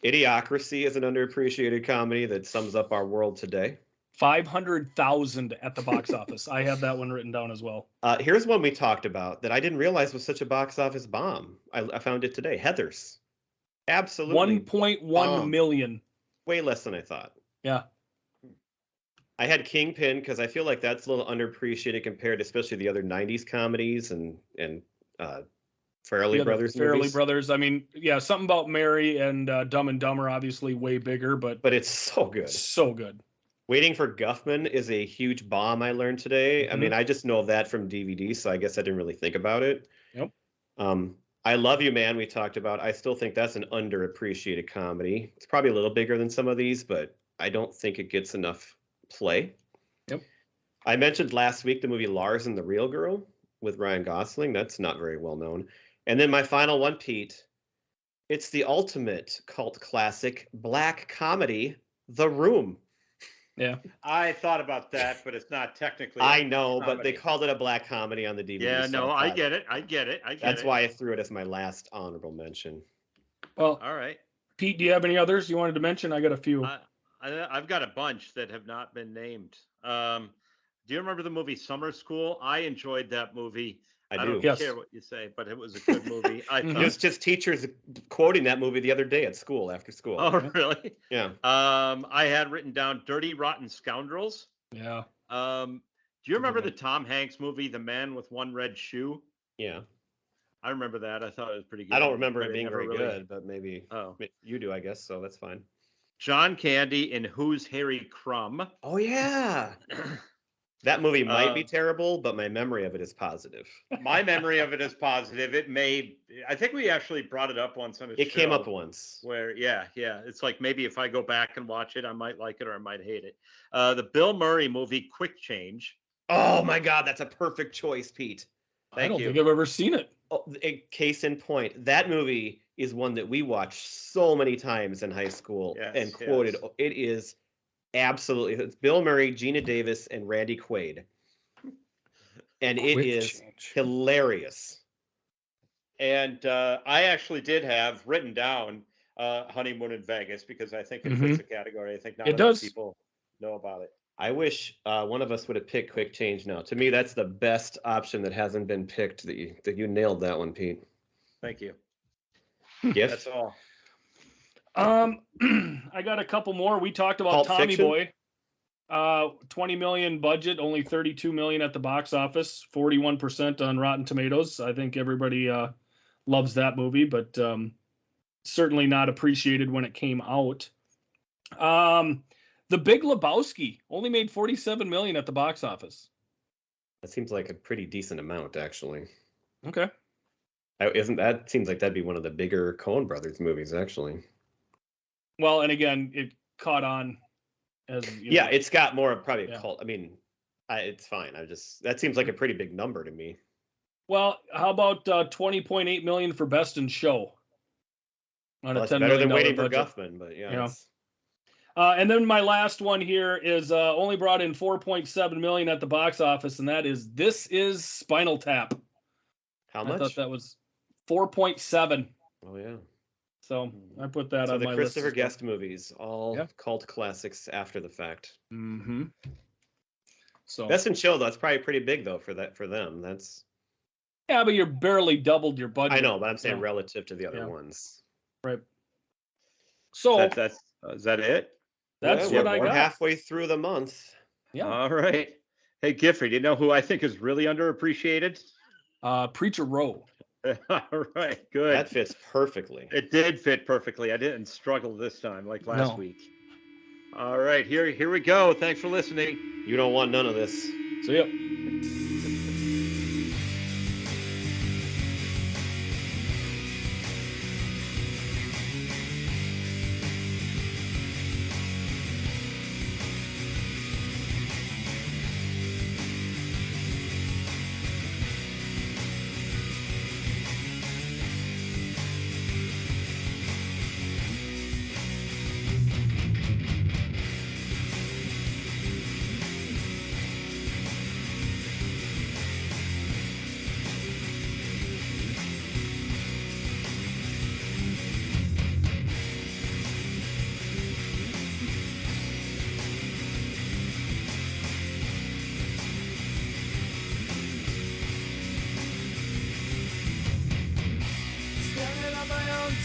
Idiocracy is an underappreciated comedy that sums up our world today. 500,000 at the box office. I have that one written down as well. Here's one we talked about that I didn't realize was such a box office bomb. I found it today. Heathers. Absolutely. 1.1 million. Way less than I thought. Yeah. I had Kingpin because I feel like that's a little underappreciated compared to especially the other 90s comedies and Farrelly Brothers movies. Farrelly Brothers. I mean, yeah, something about Mary and Dumb and Dumber, obviously way bigger, but it's so good. So good. Waiting for Guffman is a huge bomb I learned today. Mm-hmm. I mean, I just know that from DVD, so I guess I didn't really think about it. Yep. I Love You, Man, we talked about. I still think that's an underappreciated comedy. It's probably a little bigger than some of these, but I don't think it gets enough play. Yep. I mentioned last week the movie Lars and the Real Girl with Ryan Gosling. That's not very well known. And then my final one, Pete, it's the ultimate cult classic, black comedy, The Room. Yeah. I thought about that, but it's not technically. I know, but they called it a black comedy on the DVD. Yeah, no, I get it. That's why I threw it as my last honorable mention. Well, all right. Pete, do you have any others you wanted to mention? I got a few. I've got a bunch that have not been named. Do you remember the movie Summer School? I enjoyed that movie. I don't care what you say, but it was a good movie. It was just teachers quoting that movie the other day at school, after school. Oh, really? Yeah. I had written down Dirty Rotten Scoundrels. Yeah. Do you remember the Tom Hanks movie, The Man with One Red Shoe? Yeah. I remember that. I thought it was pretty good. I don't remember it being very good, but maybe you do, I guess, so that's fine. John Candy in Who's Harry Crumb? Oh, yeah. That movie might be terrible, but my memory of it is positive. My memory of it is positive. I think we actually brought it up once on a show. It came up once. Where, yeah. It's like maybe if I go back and watch it, I might like it or I might hate it. The Bill Murray movie, Quick Change. Oh my God, that's a perfect choice, Pete. I don't think I've ever seen it. Oh, case in point, that movie is one that we watched so many times in high school and quoted. Yes. It is absolutely. It's Bill Murray, Gina Davis, and Randy Quaid, and it is hilarious. And I actually did have written down Honeymoon in Vegas because I think it fits the category. I think not enough people know about it. I wish one of us would have picked Quick Change now. To me, that's the best option that hasn't been picked. That you nailed that one, Pete. Thank you. Yes. That's all. I got a couple more. We talked about Pulp Tommy Fiction? Boy. 20 million budget, only 32 million at the box office, 41% on Rotten Tomatoes. I think everybody loves that movie, but certainly not appreciated when it came out. The Big Lebowski only made 47 million at the box office. That seems like a pretty decent amount, actually. Okay. Seems like that'd be one of the bigger Coen Brothers movies, actually. Well, and again, it caught on as it's got more of probably a cult. I mean, it's fine. That seems like a pretty big number to me. Well, how about 20.8 million for Best in Show? That's better than Waiting for Guffman, but yeah. And then my last one here is only brought in 4.7 million at the box office, and that is This Is Spinal Tap. How much? I thought that was 4.7. Oh yeah. So I put that on my list. So the Christopher Guest movies, all cult classics after the fact. Mm-hmm. So Best in Show, though, that's probably pretty big though for them. That's but you're barely doubled your budget. I know, but I'm saying relative to the other ones. Right. So that's is that it? That's what I got. We're halfway through the month. Yeah. All right. Hey, Gifford, you know who I think is really underappreciated? Preacher Row. All right, good. That fits perfectly. It did fit perfectly. I didn't struggle this time like last week. All right, here we go. Thanks for listening. You don't want none of this. See ya.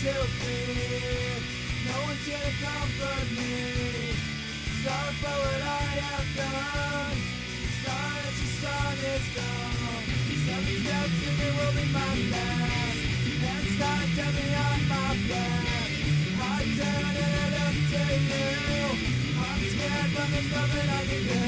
No one's here to comfort me. Sorry for what I have done. Sorry that your song is gone. 7 steps and it will be my last. And start to me on my back. I turn and I look to you. I'm scared but there's nothing I can do.